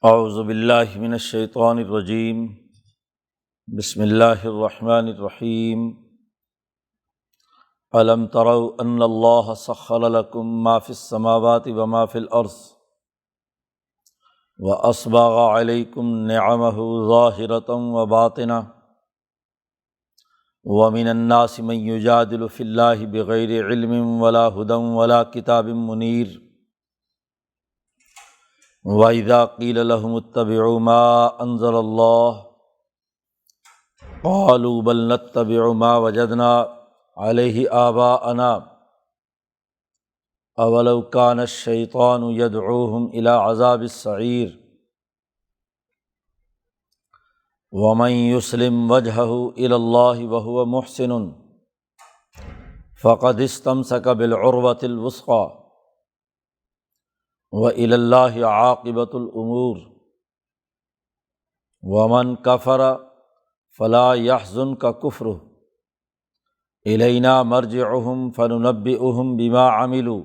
اعوذ باللہ من الشیطان الرجیم بسم اللہ الرحمن الرحیم الم تروا ان اللہ سخر لکم ما فی السماوات وما فی الارض واسبغ علیکم نعمہ ظاہرۃ وباطنہ ومن الناس من یجادل فی اللہ بغیر علم ولا ھدی ولا کتاب منیر وَإِذَا قِيلَ لَهُمُ اتَّبِعُوا مَا أَنزَلَ اللَّهُ قَالُوا بَلْ نَتَّبِعُ مَا وَجَدْنَا عَلَيْهِ آبَاءَنَا أَوَلَوْ كَانَ الشَّيْطَانُ يَدْعُوهُمْ إِلَىٰ عَذَابِ السَّعِيرِ وَمَن يُسْلِمْ وَجْهَهُ إِلَى اللَّهِ وَهُوَ مُحْسِنٌ فَقَدِ اسْتَمْسَكَ بِالْعُرْوَةِ الْوُثْقَىٰ وَإِلَى اللَّهِ عَاقِبَةُ الْأُمُورِ وَمَن كَفَرَ فَلَا يَحْزُنكَ كُفْرُهُ إِلَيْنَا مَرْجِعُهُمْ فَنُنَبِّئُهُم بِمَا عَمِلُوا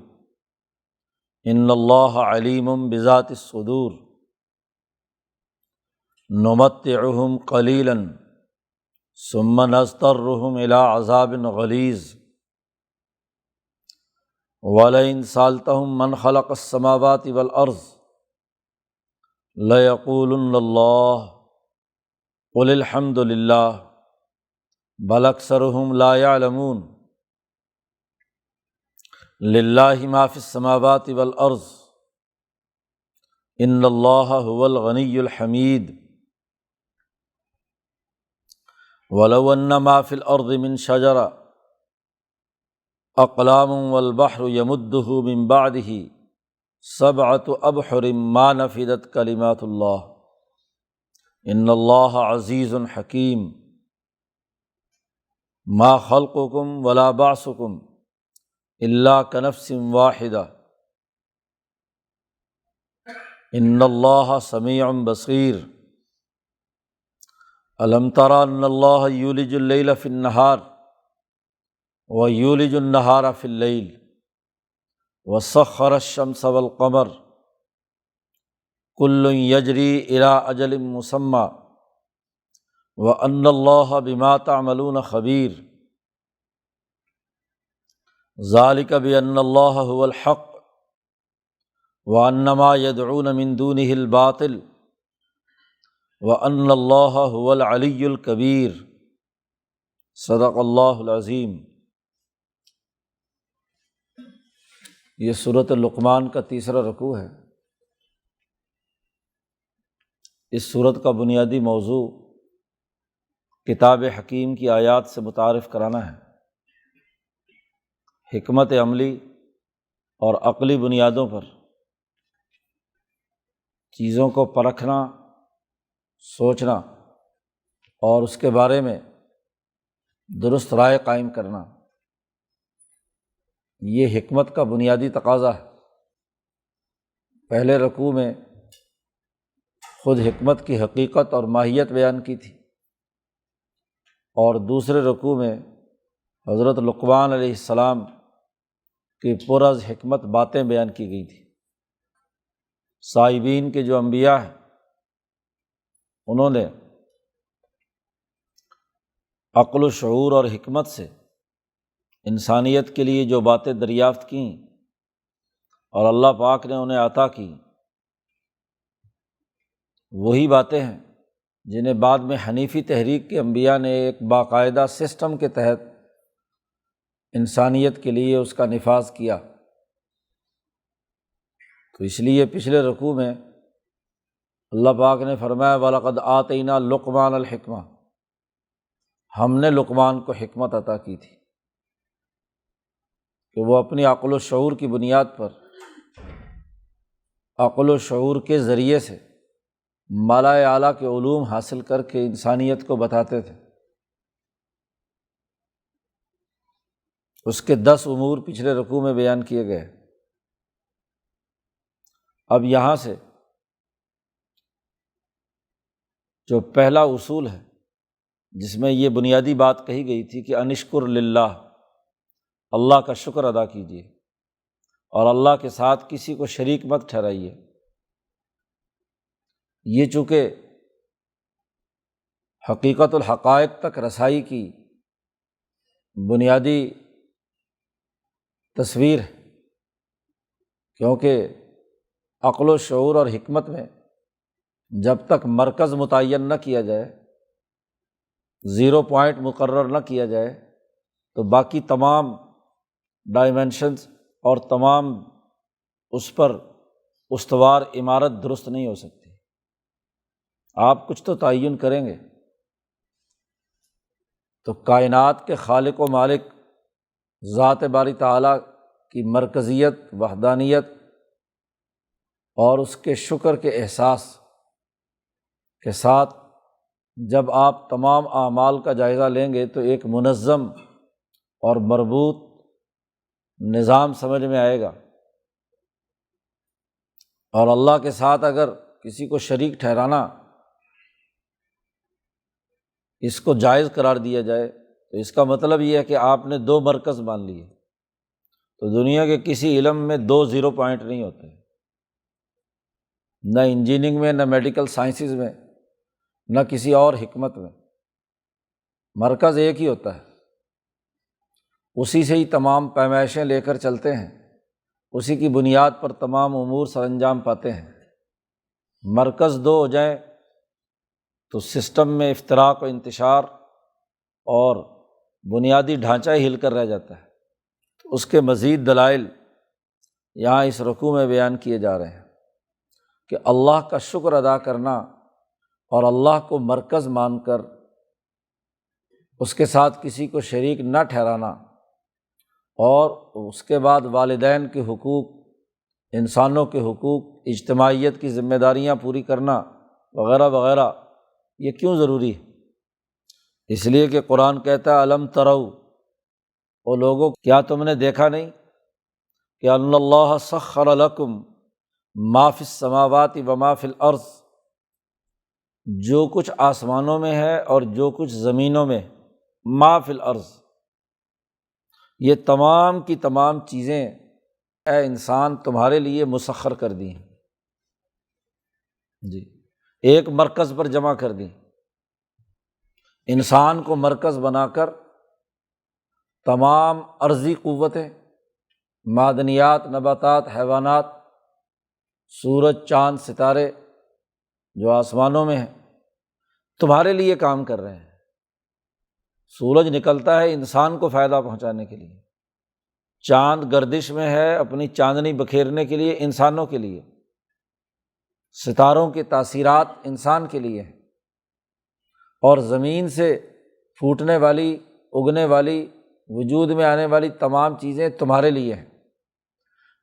إِنَّ اللَّهَ عَلِيمٌ بِذَاتِ الصُّدُورِ نُمَتِّعُهُمْ قَلِيلًا ثُمَّ نَضْطَرُّهُمْ إِلَىٰ عَذَابٍ غَلِيظٍ وَلَئِن سَأَلْتَهُم مَّنْ خَلَقَ السَّمَاوَاتِ وَالْأَرْضَ لَيَقُولُنَّ اللَّهُ قُلِ الْحَمْدُ لِلَّهِ بَلْ أَكْثَرُهُمْ لَا يَعْلَمُونَ لِلَّهِ مَا فِي السَّمَاوَاتِ وَالْأَرْضِ إِنَّ اللَّهَ هُوَ الْغَنِيُّ الْحَمِيدُ وَلَوْ أَنَّ مَا فِي الْأَرْضِ مِن شَجَرٍ اقلام والبحر يمدہ من بعدہ سبعۃ ابحر ما نفدت کلمات اللہ ان اللہ عزیز حکیم ما خلقکم ولا بعثکم الا کنفس واحدہ ان اللہ سمیع بصیر الم تر ان اللہ یولج اللیل فی النہار وَيُولِجُ النَّهَارَ فِي اللَّيْلِ وَسَخَّرَ الشَّمْسَ وَالْقَمَرَ كُلٌّ يَجْرِي إِلَىٰ أَجَلٍ مُّسَمًّى وَأَنَّ اللَّهَ بِمَا تَعْمَلُونَ خَبِيرٌ ذَلِكَ بِأَنَّ اللَّهَ هُوَ الْحَقُّ وَأَنَّ مَا يَدْعُونَ مِن دُونِهِ الْبَاطِلُ وَأَنَّ اللَّهَ هُوَ الْعَلِيُّ الْكَبِيرُ صدق اللہ العظیم۔ یہ سورۃ لقمان کا تیسرا رکوع ہے۔ اس سورت کا بنیادی موضوع کتاب حکیم کی آیات سے متعارف کرانا ہے، حکمت عملی اور عقلی بنیادوں پر چیزوں کو پرکھنا، سوچنا اور اس کے بارے میں درست رائے قائم کرنا، یہ حکمت کا بنیادی تقاضا ہے۔ پہلے رکوع میں خود حکمت کی حقیقت اور ماہیت بیان کی تھی، اور دوسرے رکوع میں حضرت لقمان علیہ السلام کی پر از حکمت باتیں بیان کی گئی تھیں۔ سائبین کے جو انبیاء ہیں انہوں نے عقل و شعور اور حکمت سے انسانیت کے لیے جو باتیں دریافت کیں اور اللہ پاک نے انہیں عطا کی، وہی باتیں ہیں جنہیں بعد میں حنیفی تحریک کے انبیاء نے ایک باقاعدہ سسٹم کے تحت انسانیت کے لیے اس کا نفاذ کیا۔ تو اس لیے پچھلے رکوع میں اللہ پاک نے فرمایا وَلَقَدْ آتَيْنَا لُقْمَانَ الْحِکْمَةَ، ہم نے لقمان کو حکمت عطا کی تھی کہ وہ اپنی عقل و شعور کی بنیاد پر، عقل و شعور کے ذریعے سے مالائے اعلیٰ کے علوم حاصل کر کے انسانیت کو بتاتے تھے۔ اس کے 10 امور پچھلے رکوع میں بیان کیے گئے۔ اب یہاں سے جو پہلا اصول ہے جس میں یہ بنیادی بات کہی گئی تھی کہ انشکر للہ، اللہ کا شکر ادا کیجیے اور اللہ کے ساتھ کسی کو شریک مت ٹھہرائیے۔ یہ چونکہ حقیقت الحقائق تک رسائی کی بنیادی تصویر ہے، کیونکہ عقل و شعور اور حکمت میں جب تک مرکز متعین نہ کیا جائے، زیرو پوائنٹ مقرر نہ کیا جائے، تو باقی تمام ڈائمینشنز اور تمام اس پر استوار عمارت درست نہیں ہو سکتی۔ آپ کچھ تو تعین کریں گے۔ تو کائنات کے خالق و مالک ذات باری تعالیٰ کی مرکزیت، وحدانیت اور اس کے شکر کے احساس کے ساتھ جب آپ تمام اعمال کا جائزہ لیں گے تو ایک منظم اور مربوط نظام سمجھ میں آئے گا۔ اور اللہ کے ساتھ اگر کسی کو شریک ٹھہرانا اس کو جائز قرار دیا جائے تو اس کا مطلب یہ ہے کہ آپ نے دو مرکز مان لیے۔ تو دنیا کے کسی علم میں دو زیرو پوائنٹ نہیں ہوتے، نہ انجینئرنگ میں، نہ میڈیکل سائنسز میں، نہ کسی اور حکمت میں۔ مرکز ایک ہی ہوتا ہے، اسی سے ہی تمام پیمائشیں لے کر چلتے ہیں، اسی کی بنیاد پر تمام امور سر انجام پاتے ہیں۔ مرکز دو ہو جائیں تو سسٹم میں افتراق و انتشار اور بنیادی ڈھانچہ ہی ہل کر رہ جاتا ہے۔ تو اس کے مزید دلائل یہاں اس رکوع میں بیان کیے جا رہے ہیں کہ اللہ کا شکر ادا کرنا اور اللہ کو مرکز مان کر اس کے ساتھ کسی کو شریک نہ ٹھہرانا، اور اس کے بعد والدین کے حقوق، انسانوں کے حقوق، اجتماعیت کی ذمہ داریاں پوری کرنا وغیرہ وغیرہ، یہ کیوں ضروری ہے؟ اس لیے کہ قرآن کہتا ہے الم تروا، او لوگوں کیا تم نے دیکھا نہیں کہ ان اللہ سخر لکم ما فی السماوات و ما فی الارض، جو کچھ آسمانوں میں ہے اور جو کچھ زمینوں میں، ما فی الارض، یہ تمام کی تمام چیزیں اے انسان تمہارے لیے مسخر کر دی ہیں، جی ایک مرکز پر جمع کر دی۔ انسان کو مرکز بنا کر تمام ارضی قوتیں، معدنیات، نباتات، حیوانات، سورج، چاند، ستارے جو آسمانوں میں ہیں تمہارے لیے کام کر رہے ہیں۔ سورج نکلتا ہے انسان کو فائدہ پہنچانے کے لیے، چاند گردش میں ہے اپنی چاندنی بکھیرنے کے لیے انسانوں کے لیے، ستاروں کی تاثیرات انسان کے لیے ہیں، اور زمین سے پھوٹنے والی، اگنے والی، وجود میں آنے والی تمام چیزیں تمہارے لیے ہیں۔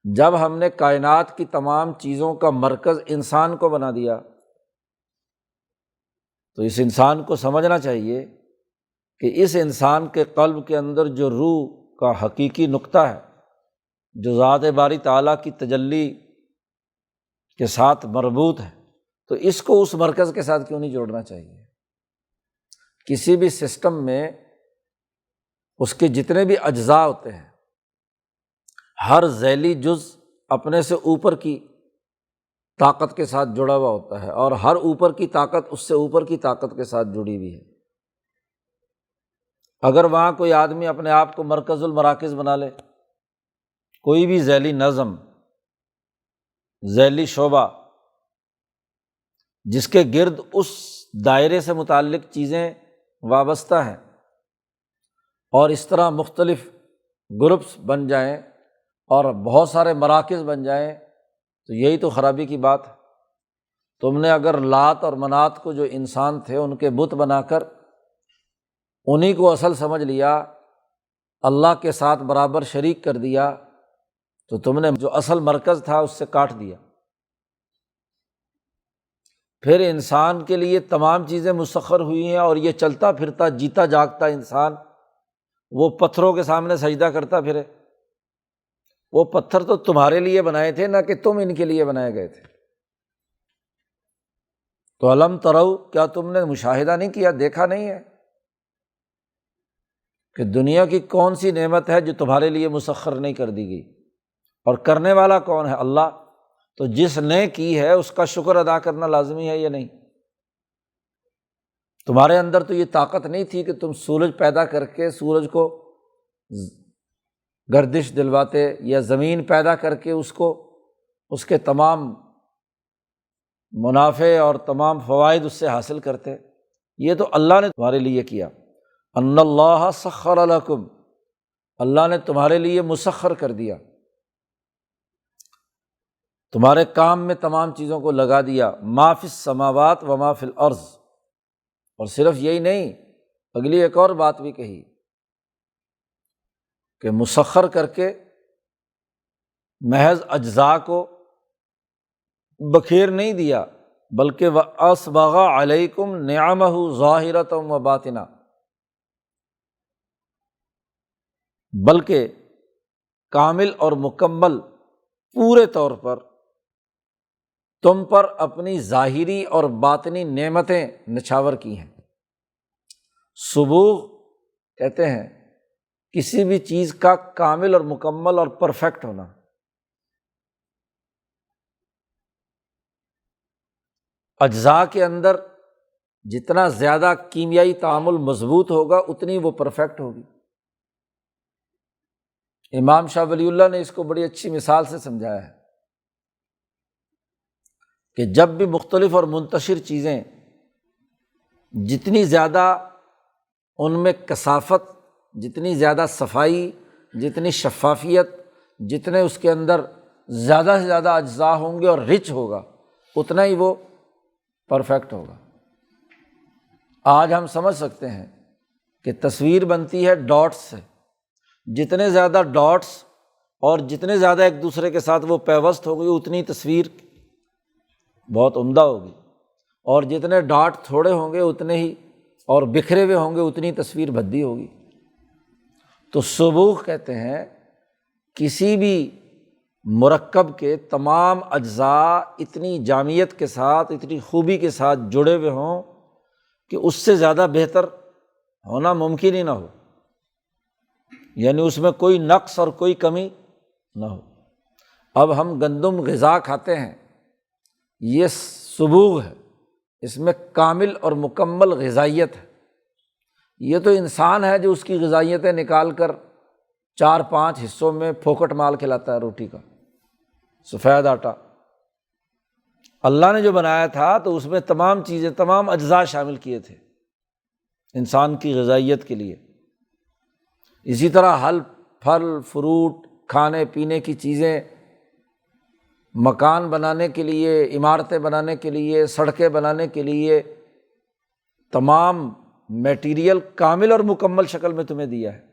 جب ہم نے کائنات کی تمام چیزوں کا مرکز انسان کو بنا دیا تو اس انسان کو سمجھنا چاہیے کہ اس انسان کے قلب کے اندر جو روح کا حقیقی نقطہ ہے، جو ذات باری تعالیٰ کی تجلی کے ساتھ مربوط ہے، تو اس کو اس مرکز کے ساتھ کیوں نہیں جوڑنا چاہیے؟ کسی بھی سسٹم میں اس کے جتنے بھی اجزاء ہوتے ہیں، ہر ذیلی جز اپنے سے اوپر کی طاقت کے ساتھ جڑا ہوا ہوتا ہے، اور ہر اوپر کی طاقت اس سے اوپر کی طاقت کے ساتھ جڑی ہوئی ہے۔ اگر وہاں کوئی آدمی اپنے آپ کو مرکز المراکز بنا لے، کوئی بھی ذیلی نظم، ذیلی شعبہ جس کے گرد اس دائرے سے متعلق چیزیں وابستہ ہیں، اور اس طرح مختلف گروپس بن جائیں اور بہت سارے مراکز بن جائیں، تو یہی تو خرابی کی بات ہے۔ تم نے اگر لات اور منات کو جو انسان تھے ان کے بت بنا کر انہی کو اصل سمجھ لیا، اللہ کے ساتھ برابر شریک کر دیا، تو تم نے جو اصل مرکز تھا اس سے کاٹ دیا۔ پھر انسان کے لیے تمام چیزیں مسخر ہوئی ہیں، اور یہ چلتا پھرتا جیتا جاگتا انسان وہ پتھروں کے سامنے سجدہ کرتا پھرے۔ وہ پتھر تو تمہارے لیے بنائے تھے، نہ کہ تم ان کے لیے بنائے گئے تھے۔ تو الم تروا، کیا تم نے مشاہدہ نہیں کیا، دیکھا نہیں ہے کہ دنیا کی کون سی نعمت ہے جو تمہارے لیے مسخر نہیں کر دی گئی، اور کرنے والا کون ہے؟ اللہ۔ تو جس نے کی ہے اس کا شکر ادا کرنا لازمی ہے یا نہیں؟ تمہارے اندر تو یہ طاقت نہیں تھی کہ تم سورج پیدا کر کے سورج کو گردش دلواتے، یا زمین پیدا کر کے اس کے تمام منافع اور تمام فوائد اس سے حاصل کرتے۔ یہ تو اللہ نے تمہارے لیے کیا۔ ان اللہ سخر لکم، اللہ نے تمہارے لیے مسخر کر دیا، تمہارے کام میں تمام چیزوں کو لگا دیا، ما فی السماوات و ما فی الارض۔ اور صرف یہی نہیں، اگلی ایک اور بات بھی کہی کہ مسخر کر کے محض اجزاء کو بکھیر نہیں دیا، بلکہ وَأَسْبَغَ عَلَيْكُمْ نِعَمَهُ ظَاهِرَةً وَبَاطِنَةً، بلکہ کامل اور مکمل پورے طور پر تم پر اپنی ظاہری اور باطنی نعمتیں نچھاور کی ہیں۔ سبوغ کہتے ہیں کسی بھی چیز کا کامل اور مکمل اور پرفیکٹ ہونا۔ اجزاء کے اندر جتنا زیادہ کیمیائی تعامل مضبوط ہوگا اتنی وہ پرفیکٹ ہوگی۔ امام شاہ ولی اللہ نے اس کو بڑی اچھی مثال سے سمجھایا ہے کہ جب بھی مختلف اور منتشر چیزیں جتنی زیادہ ان میں کثافت، جتنی زیادہ صفائی، جتنی شفافیت، جتنے اس کے اندر زیادہ سے زیادہ اجزاء ہوں گے اور رچ ہوگا، اتنا ہی وہ پرفیکٹ ہوگا۔ آج ہم سمجھ سکتے ہیں کہ تصویر بنتی ہے ڈاٹس سے، جتنے زیادہ ڈاٹس اور جتنے زیادہ ایک دوسرے کے ساتھ وہ پیوست ہوگی اتنی تصویر بہت عمدہ ہوگی، اور جتنے ڈاٹ تھوڑے ہوں گے اتنے ہی، اور بکھرے ہوئے ہوں گے اتنی تصویر بھدی ہوگی۔ تو سبوغ کہتے ہیں کسی بھی مرکب کے تمام اجزاء اتنی جامعیت کے ساتھ، اتنی خوبی کے ساتھ جڑے ہوئے ہوں کہ اس سے زیادہ بہتر ہونا ممکن ہی نہ ہو، یعنی اس میں کوئی نقص اور کوئی کمی نہ ہو۔ اب ہم گندم غذا کھاتے ہیں، یہ سبوغ ہے، اس میں کامل اور مکمل غذائیت ہے۔ یہ تو انسان ہے جو اس کی غذائیتیں نکال کر 4-5 حصوں میں پھوکٹ مال کھلاتا ہے روٹی کا، سفید آٹا۔ اللہ نے جو بنایا تھا تو اس میں تمام چیزیں، تمام اجزاء شامل کیے تھے انسان کی غذائیت کے لیے۔ اسی طرح پھل فروٹ، کھانے پینے کی چیزیں، مکان بنانے کے لیے، عمارتیں بنانے کے لیے، سڑکیں بنانے کے لیے، تمام میٹیریل کامل اور مکمل شکل میں تمہیں دیا ہے۔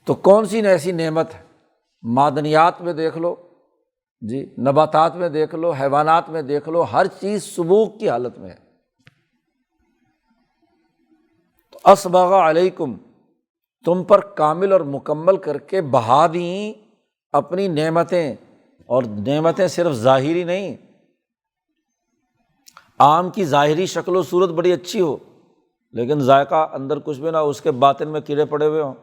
تو کون سی ایسی نعمت ہے؟ معدنیات میں دیکھ لو جی، نباتات میں دیکھ لو، حیوانات میں دیکھ لو، ہر چیز سبوغ کی حالت میں ہے۔ تو اسبغ علیکم، تم پر کامل اور مکمل کر کے بہا دیں اپنی نعمتیں، اور نعمتیں صرف ظاہری نہیں، آم کی ظاہری شکل و صورت بڑی اچھی ہو لیکن ذائقہ اندر کچھ بھی نہ ہو، اس کے باطن میں کیڑے پڑے ہوئے ہوں،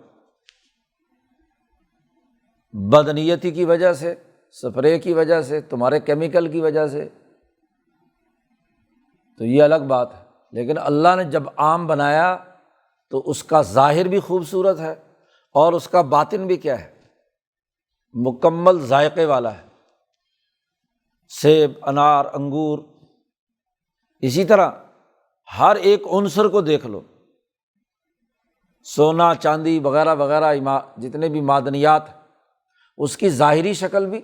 بدنیتی کی وجہ سے، سپرے کی وجہ سے، تمہارے کیمیکل کی وجہ سے، تو یہ الگ بات ہے۔ لیکن اللہ نے جب آم بنایا تو اس کا ظاہر بھی خوبصورت ہے اور اس کا باطن بھی کیا ہے؟ مکمل ذائقے والا ہے۔ سیب، انار، انگور، اسی طرح ہر ایک عنصر کو دیکھ لو، سونا چاندی وغیرہ وغیرہ جتنے بھی معدنیات، اس کی ظاہری شکل بھی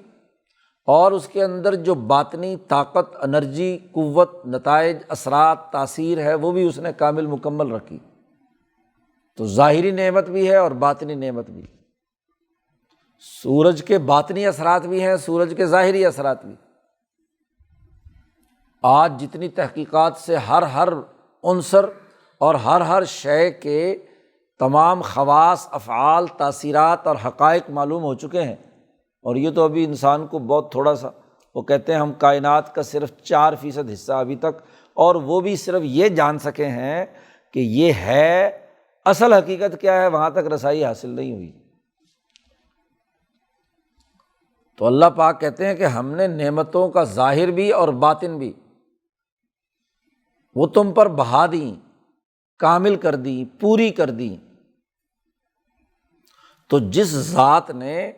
اور اس کے اندر جو باطنی طاقت، انرجی، قوت، نتائج، اثرات، تاثیر ہے وہ بھی اس نے کامل مکمل رکھی۔ تو ظاہری نعمت بھی ہے اور باطنی نعمت بھی۔ سورج کے باطنی اثرات بھی ہیں، سورج کے ظاہری اثرات بھی۔ آج جتنی تحقیقات سے ہر عنصر اور ہر شے کے تمام خواص، افعال، تاثیرات اور حقائق معلوم ہو چکے ہیں، اور یہ تو ابھی انسان کو بہت تھوڑا سا، وہ کہتے ہیں ہم کائنات کا صرف 4% حصہ ابھی تک، اور وہ بھی صرف یہ جان سکے ہیں کہ یہ ہے، اصل حقیقت کیا ہے وہاں تک رسائی حاصل نہیں ہوئی۔ تو اللہ پاک کہتے ہیں کہ ہم نے نعمتوں کا ظاہر بھی اور باطن بھی وہ تم پر بہا دیں، کامل کر دیں، پوری کر دیں۔ تو جس ذات نے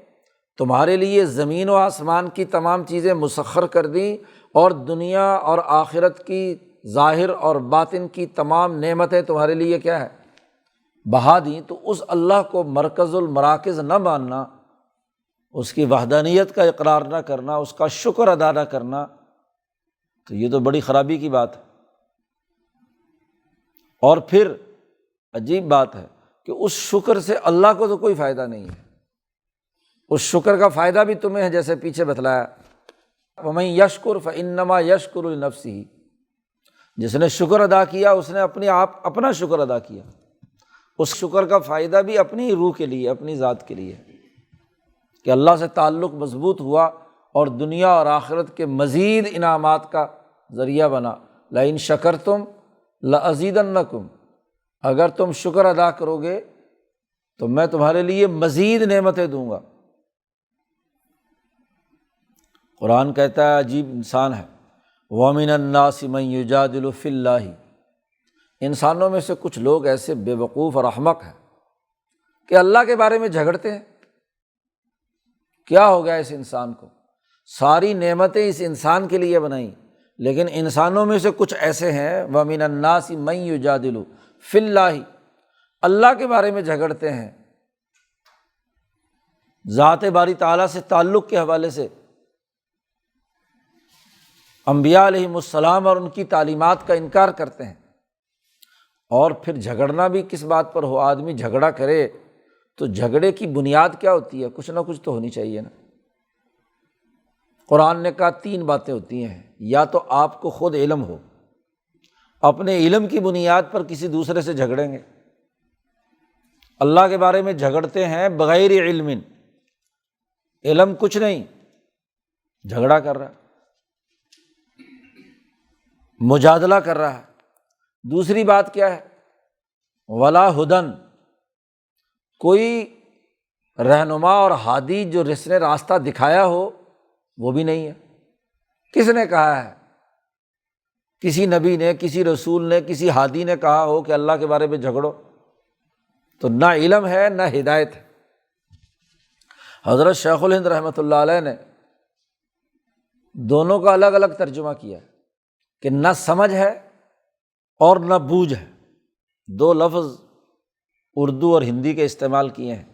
تمہارے لیے زمین و آسمان کی تمام چیزیں مسخر کر دیں اور دنیا اور آخرت کی ظاہر اور باطن کی تمام نعمتیں تمہارے لیے کیا ہے، بہا دیں، تو اس اللہ کو مرکز المراکز نہ ماننا، اس کی وحدانیت کا اقرار نہ کرنا، اس کا شکر ادا نہ کرنا، تو یہ تو بڑی خرابی کی بات ہے۔ اور پھر عجیب بات ہے کہ اس شکر سے اللہ کو تو کوئی فائدہ نہیں ہے، اس شکر کا فائدہ بھی تمہیں ہے، جیسے پیچھے بتلایا وَمَن يَشْكُرْ فَإِنَّمَا يَشْكُرُ لِنَفْسِهِ، جس نے شکر ادا کیا اس نے اپنا شکر ادا کیا، اس شکر کا فائدہ بھی اپنی روح کے لیے، اپنی ذات کے لیے، کہ اللہ سے تعلق مضبوط ہوا اور دنیا اور آخرت کے مزید انعامات کا ذریعہ بنا۔ لَإِن شَكَرْتُمْ لَأَزِيدَنَّكُمْ، اگر تم شکر ادا کرو گے تو میں تمہارے لیے مزید نعمتیں دوں گا۔ قرآن کہتا ہے عجیب انسان ہے، وَمِنَ النَّاسِ مَن يُجَادِلُ فِي اللَّهِ، انسانوں میں سے کچھ لوگ ایسے بے وقوف اور احمق ہیں کہ اللہ کے بارے میں جھگڑتے ہیں۔ کیا ہو گیا اس انسان کو؟ ساری نعمتیں اس انسان کے لیے بنائیں، لیکن انسانوں میں سے کچھ ایسے ہیں وَمِنَ النَّاسِ مَن يُجَادِلُ فِي اللَّهِ، اللہ کے بارے میں جھگڑتے ہیں، ذات باری تعالیٰ سے تعلق کے حوالے سے، انبیاء علیہم السلام اور ان کی تعلیمات کا انکار کرتے ہیں۔ اور پھر جھگڑنا بھی کس بات پر ہو، آدمی جھگڑا کرے تو جھگڑے کی بنیاد کیا ہوتی ہے؟ کچھ نہ کچھ تو ہونی چاہیے نا۔ قرآن نے کہا 3 باتیں ہوتی ہیں، یا تو آپ کو خود علم ہو، اپنے علم کی بنیاد پر کسی دوسرے سے جھگڑیں گے، اللہ کے بارے میں جھگڑتے ہیں بغیر علم، علم کچھ نہیں، جھگڑا کر رہا ہے، مجادلہ کر رہا ہے۔ دوسری بات کیا ہے؟ ولا ہدن، کوئی رہنما اور ہادی جو جس نے راستہ دکھایا ہو وہ بھی نہیں ہے۔ کس نے کہا ہے؟ کسی نبی نے، کسی رسول نے، کسی ہادی نے کہا ہو کہ اللہ کے بارے میں جھگڑو؟ تو نہ علم ہے نہ ہدایت ہے۔ حضرت شیخ الہند رحمۃ اللہ علیہ نے دونوں کا الگ الگ ترجمہ کیا کہ نہ سمجھ ہے اور نہ بوجھ ہے، 2 لفظ اردو اور ہندی کے استعمال کیے ہیں۔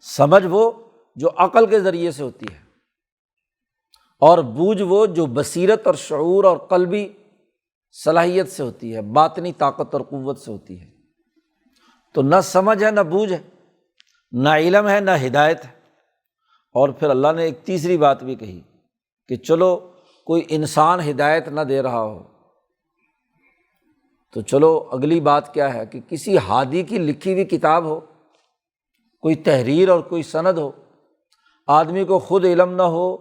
سمجھ وہ جو عقل کے ذریعے سے ہوتی ہے، اور بوجھ وہ جو بصیرت اور شعور اور قلبی صلاحیت سے ہوتی ہے، باطنی طاقت اور قوت سے ہوتی ہے۔ تو نہ سمجھ ہے نہ بوجھ ہے، نہ علم ہے نہ ہدایت ہے۔ اور پھر اللہ نے ایک تیسری بات بھی کہی کہ چلو کوئی انسان ہدایت نہ دے رہا ہو تو چلو اگلی بات کیا ہے کہ کسی ہادی کی لکھی ہوئی کتاب ہو، کوئی تحریر اور کوئی سند ہو، آدمی کو خود علم نہ ہو،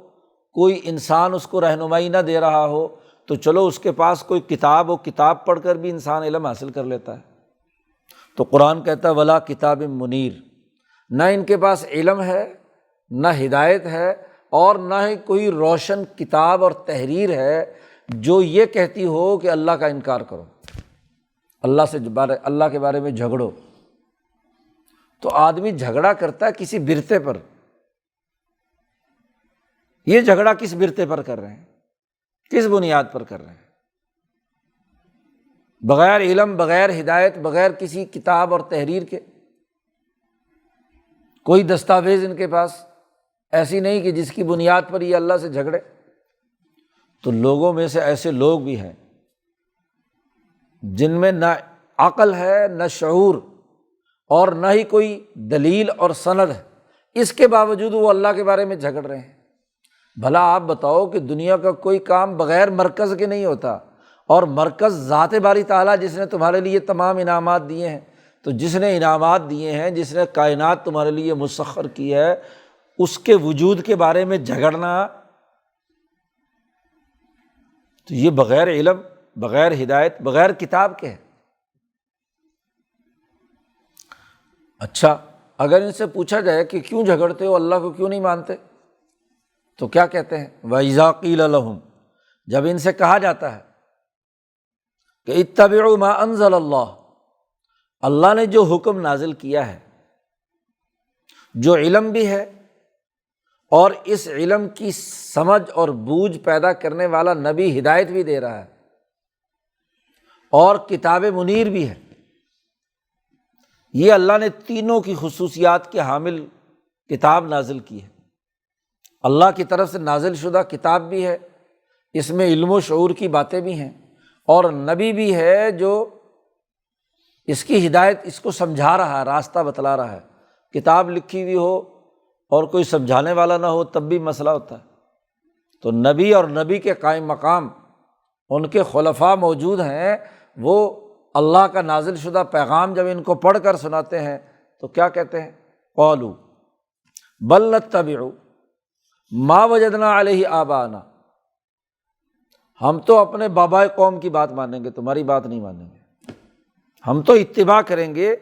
کوئی انسان اس کو رہنمائی نہ دے رہا ہو، تو چلو اس کے پاس کوئی کتاب ہو، کتاب پڑھ کر بھی انسان علم حاصل کر لیتا ہے۔ تو قرآن کہتا ہے ولا کتاب منیر، نہ ان کے پاس علم ہے نہ ہدایت ہے اور نہ ہی کوئی روشن کتاب اور تحریر ہے جو یہ کہتی ہو کہ اللہ کا انکار کرو، اللہ کے بارے میں جھگڑو۔ تو آدمی جھگڑا کرتا ہے کسی برتے پر، یہ جھگڑا کس برتے پر کر رہے ہیں، کس بنیاد پر کر رہے ہیں؟ بغیر علم، بغیر ہدایت، بغیر کسی کتاب اور تحریر کے، کوئی دستاویز ان کے پاس ایسی نہیں کہ جس کی بنیاد پر یہ اللہ سے جھگڑے۔ تو لوگوں میں سے ایسے لوگ بھی ہیں جن میں نہ عقل ہے نہ شعور اور نہ ہی کوئی دلیل اور سند ہے، اس کے باوجود وہ اللہ کے بارے میں جھگڑ رہے ہیں۔ بھلا آپ بتاؤ کہ دنیا کا کوئی کام بغیر مرکز کے نہیں ہوتا، اور مرکز ذات باری تعالیٰ جس نے تمہارے لیے تمام انعامات دیے ہیں، تو جس نے انعامات دیے ہیں، جس نے کائنات تمہارے لیے مسخر کی ہے، اس کے وجود کے بارے میں جھگڑنا، تو یہ بغیر علم، بغیر ہدایت، بغیر کتاب کے ہے۔ اچھا، اگر ان سے پوچھا جائے کہ کیوں جھگڑتے ہو، اللہ کو کیوں نہیں مانتے، تو کیا کہتے ہیں؟ وَإِذَا قِيلَ لَهُمْ، جب ان سے کہا جاتا ہے کہ اتبعوا ما انزل اللہ، اللہ نے جو حکم نازل کیا ہے، جو علم بھی ہے اور اس علم کی سمجھ اور بوجھ پیدا کرنے والا نبی ہدایت بھی دے رہا ہے اور کتاب منیر بھی ہے، یہ اللہ نے تینوں کی خصوصیات کے حامل کتاب نازل کی ہے۔ اللہ کی طرف سے نازل شدہ کتاب بھی ہے، اس میں علم و شعور کی باتیں بھی ہیں، اور نبی بھی ہے جو اس کی ہدایت، اس کو سمجھا رہا ہے، راستہ بتلا رہا ہے۔ کتاب لکھی ہوئی ہو اور کوئی سمجھانے والا نہ ہو تب بھی مسئلہ ہوتا ہے۔ تو نبی اور نبی کے قائم مقام، ان کے خلفاء موجود ہیں، وہ اللہ کا نازل شدہ پیغام جب ان کو پڑھ کر سناتے ہیں تو کیا کہتے ہیں؟ قالوا بل نتبع ما وجدنا علیہ آباءنا، ہم تو اپنے بابا قوم کی بات مانیں گے، تمہاری بات نہیں مانیں گے، ہم تو اتباع کریں گے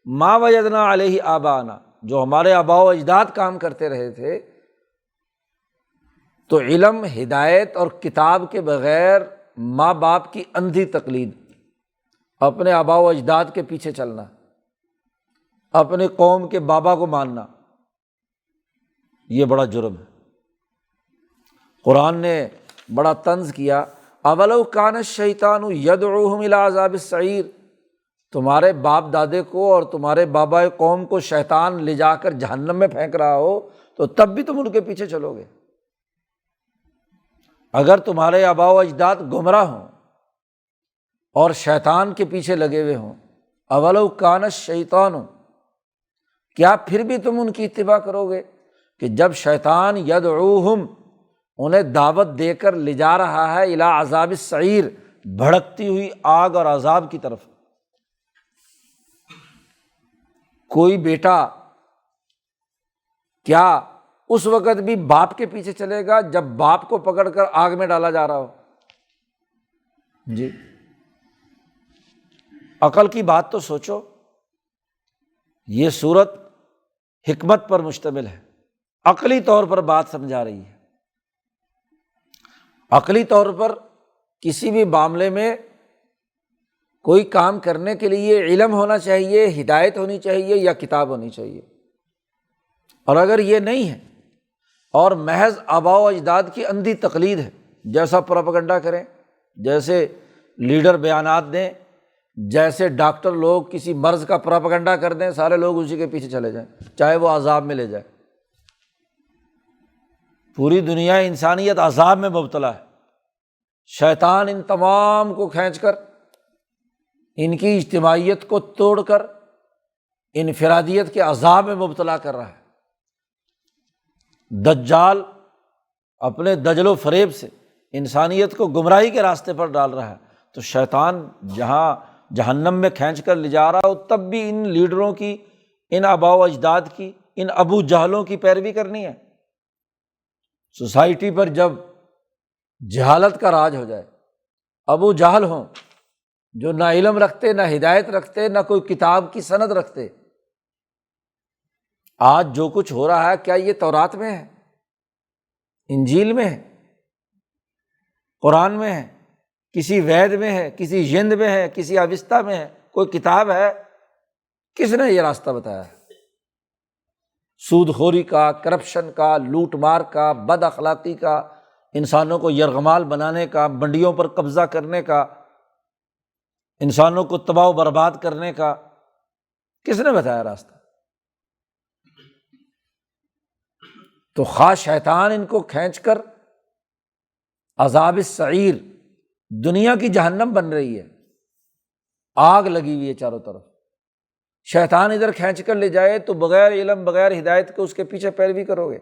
ما وجدنا علیہ آباءنا، جو ہمارے آباء و اجداد کام کرتے رہے تھے۔ تو علم، ہدایت اور کتاب کے بغیر ماں باپ کی اندھی تقلید، اپنے آباء و اجداد کے پیچھے چلنا، اپنے قوم کے بابا کو ماننا، یہ بڑا جرم ہے۔ قرآن نے بڑا طنز کیا، اولو کان الشیطان یدعوہم الی عذاب السعیر، تمہارے باپ دادے کو اور تمہارے بابا قوم کو شیطان لے جا کر جہنم میں پھینک رہا ہو تو تب بھی تم ان کے پیچھے چلو گے؟ اگر تمہارے آباء و اجداد گمراہ ہوں اور شیطان کے پیچھے لگے ہوئے ہوں، اولو کان الشیطان، کیا پھر بھی تم ان کی اتباع کرو گے کہ جب شیطان یدعوہم، انہیں دعوت دے کر لے جا رہا ہے الی عذاب السعیر، بھڑکتی ہوئی آگ اور عذاب کی طرف۔ کوئی بیٹا کیا اس وقت بھی باپ کے پیچھے چلے گا جب باپ کو پکڑ کر آگ میں ڈالا جا رہا ہو؟ جی عقل کی بات تو سوچو۔ یہ سورت حکمت پر مشتمل ہے، عقلی طور پر بات سمجھا رہی ہے۔ عقلی طور پر کسی بھی معاملے میں کوئی کام کرنے کے لیے علم ہونا چاہیے، ہدایت ہونی چاہیے یا کتاب ہونی چاہیے، اور اگر یہ نہیں ہے اور محض آباء و اجداد کی اندھی تقلید ہے، جیسا پروپیگنڈا کریں، جیسے لیڈر بیانات دیں، جیسے ڈاکٹر لوگ کسی مرض کا پروپیگنڈا کر دیں، سارے لوگ اسی کے پیچھے چلے جائیں چاہے وہ عذاب میں لے جائے۔ پوری دنیا انسانیت عذاب میں مبتلا ہے، شیطان ان تمام کو کھینچ کر ان کی اجتماعیت کو توڑ کر انفرادیت کے عذاب میں مبتلا کر رہا ہے۔ دجال اپنے دجل و فریب سے انسانیت کو گمراہی کے راستے پر ڈال رہا ہے، تو شیطان جہاں جہنم میں کھینچ کر لے جا رہا ہو تب بھی ان لیڈروں کی، ان آباء و اجداد کی، ان ابو جہلوں کی پیروی کرنی ہے۔ سوسائٹی پر جب جہالت کا راج ہو جائے، ابو جہل ہوں جو نہ علم رکھتے، نہ ہدایت رکھتے، نہ کوئی کتاب کی سند رکھتے۔ آج جو کچھ ہو رہا ہے کیا یہ تورات میں ہے، انجیل میں ہے، قرآن میں ہے، کسی وید میں ہے، کسی یند میں ہے، کسی اوستا میں ہے؟ کوئی کتاب ہے؟ کس نے یہ راستہ بتایا ہے؟ سود خوری کا، کرپشن کا، لوٹ مار کا، بد اخلاقی کا، انسانوں کو یرغمال بنانے کا، منڈیوں پر قبضہ کرنے کا، انسانوں کو تباہ و برباد کرنے کا، کس نے بتایا راستہ؟ تو خواہ شیطان ان کو کھینچ کر عذاب السعیر، دنیا کی جہنم بن رہی ہے، آگ لگی ہوئی ہے چاروں طرف، شیطان ادھر کھینچ کر لے جائے تو بغیر علم، بغیر ہدایت کے اس کے پیچھے پیروی کرو گے؟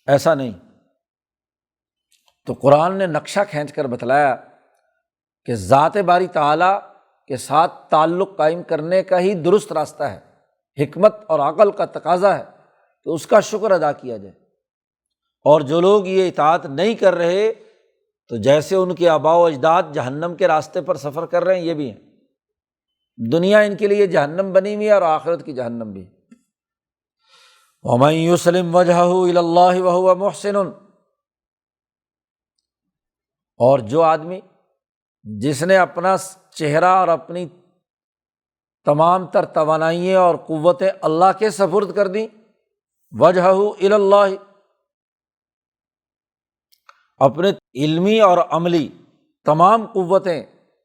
ایسا نہیں۔ تو قرآن نے نقشہ کھینچ کر بتلایا کہ ذات باری تعالیٰ کے ساتھ تعلق قائم کرنے کا ہی درست راستہ ہے۔ حکمت اور عقل کا تقاضا ہے کہ اس کا شکر ادا کیا جائے، اور جو لوگ یہ اطاعت نہیں کر رہے تو جیسے ان کے آباء و اجداد جہنم کے راستے پر سفر کر رہے ہیں، یہ بھی ہیں۔ دنیا ان کے لیے جہنم بنی ہوئی ہے اور آخرت کی جہنم بھی۔ وَمَن يُسْلِمْ وَجْهَهُ إِلَى اللَّهِ وَهُوَ مُحْسِنٌ، اور جو آدمی جس نے اپنا چہرہ اور اپنی تمام تر توانائیاں اور قوتیں اللہ کے سپرد کر دیں، وجہہ الی اللہ، اپنے علمی اور عملی تمام قوتیں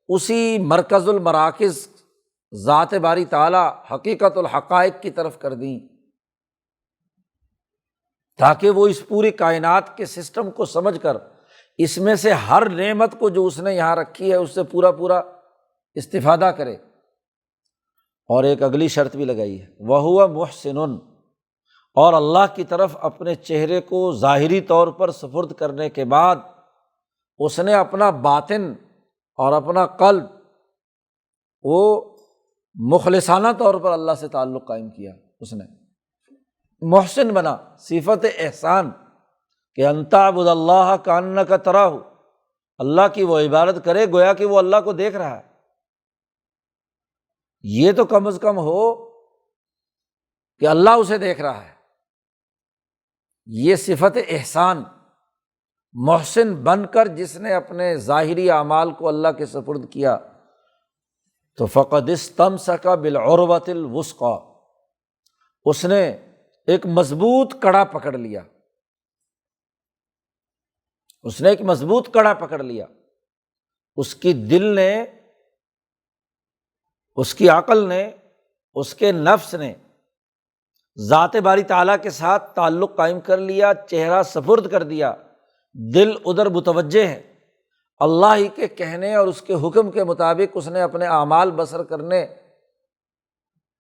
اسی مرکز المراکز ذات باری تعالیٰ حقیقت الحقائق کی طرف کر دیں، تاکہ وہ اس پوری کائنات کے سسٹم کو سمجھ کر اس میں سے ہر نعمت کو جو اس نے یہاں رکھی ہے اس سے پورا پورا استفادہ کرے۔ اور ایک اگلی شرط بھی لگائی ہے، وَهُوَ مُحْسِنٌ، اور اللہ کی طرف اپنے چہرے کو ظاہری طور پر سپرد کرنے کے بعد اس نے اپنا باطن اور اپنا قلب وہ مخلصانہ طور پر اللہ سے تعلق قائم کیا، اس نے محسن بنا، صفت احسان کہ ان تعبد اللہ کأنک تراہ، اللہ کی وہ عبادت کرے گویا کہ وہ اللہ کو دیکھ رہا ہے۔ یہ تو کم از کم ہو کہ اللہ اسے دیکھ رہا ہے، یہ صفت احسان، محسن بن کر جس نے اپنے ظاہری اعمال کو اللہ کے سپرد کیا تو فقد استمسک بالعروۃ الوثقی، اس نے ایک مضبوط کڑا پکڑ لیا، اس نے ایک مضبوط کڑا پکڑ لیا، اس کی دل نے، اس کی عقل نے، اس کے نفس نے ذات باری تعالیٰ کے ساتھ تعلق قائم کر لیا، چہرہ سپرد کر دیا، دل ادھر متوجہ ہے، اللہ ہی کے کہنے اور اس کے حکم کے مطابق اس نے اپنے اعمال بسر کرنے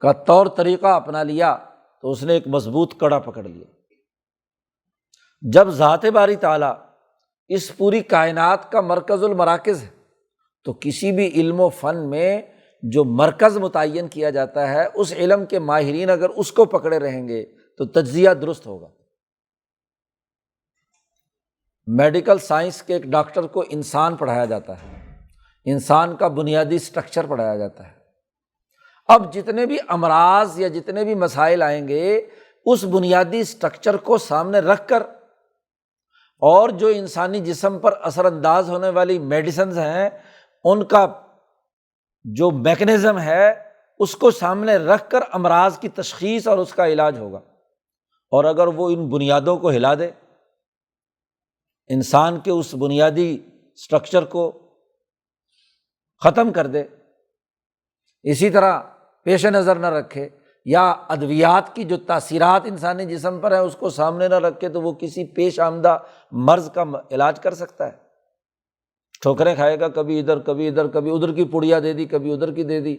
کا طور طریقہ اپنا لیا تو اس نے ایک مضبوط کڑا پکڑ لیا۔ جب ذات باری تعالیٰ اس پوری کائنات کا مرکز المراکز ہے تو کسی بھی علم و فن میں جو مرکز متعین کیا جاتا ہے اس علم کے ماہرین اگر اس کو پکڑے رہیں گے تو تجزیہ درست ہوگا۔ میڈیکل سائنس کے ایک ڈاکٹر کو انسان پڑھایا جاتا ہے، انسان کا بنیادی سٹرکچر پڑھایا جاتا ہے، اب جتنے بھی امراض یا جتنے بھی مسائل آئیں گے اس بنیادی سٹرکچر کو سامنے رکھ کر اور جو انسانی جسم پر اثر انداز ہونے والی میڈیسنز ہیں ان کا جو میکنزم ہے اس کو سامنے رکھ کر امراض کی تشخیص اور اس کا علاج ہوگا۔ اور اگر وہ ان بنیادوں کو ہلا دے، انسان کے اس بنیادی سٹرکچر کو ختم کر دے، اسی طرح پیش نظر نہ رکھے یا ادویات کی جو تاثیرات انسانی جسم پر ہیں اس کو سامنے نہ رکھے تو وہ کسی پیش آمدہ مرض کا علاج کر سکتا ہے، ٹھوکریں کھائے گا، کبھی ادھر کبھی ادھر، کبھی ادھر کی پڑیا دے دی، کبھی ادھر کی دے دی،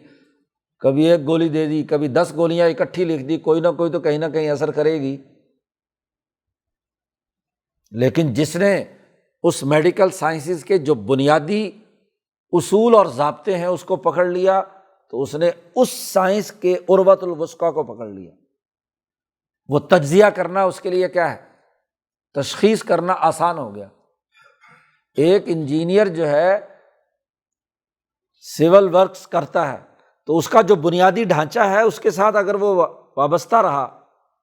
کبھی ایک گولی دے دی، کبھی 10 گولیاں اکٹھی لکھ دی، کوئی نہ کوئی تو کہیں نہ کہیں اثر کرے گی۔ لیکن جس نے اس میڈیکل سائنسز کے جو بنیادی اصول اور ضابطے ہیں اس کو پکڑ لیا تو اس نے اس سائنس کے عروۃ الوثقی کو پکڑ لیا۔ وہ تجزیہ کرنا اس کے لیے کیا ہے، تشخیص کرنا آسان ہو گیا۔ ایک انجینئر جو ہے سول ورکس کرتا ہے تو اس کا جو بنیادی ڈھانچہ ہے اس کے ساتھ اگر وہ وابستہ رہا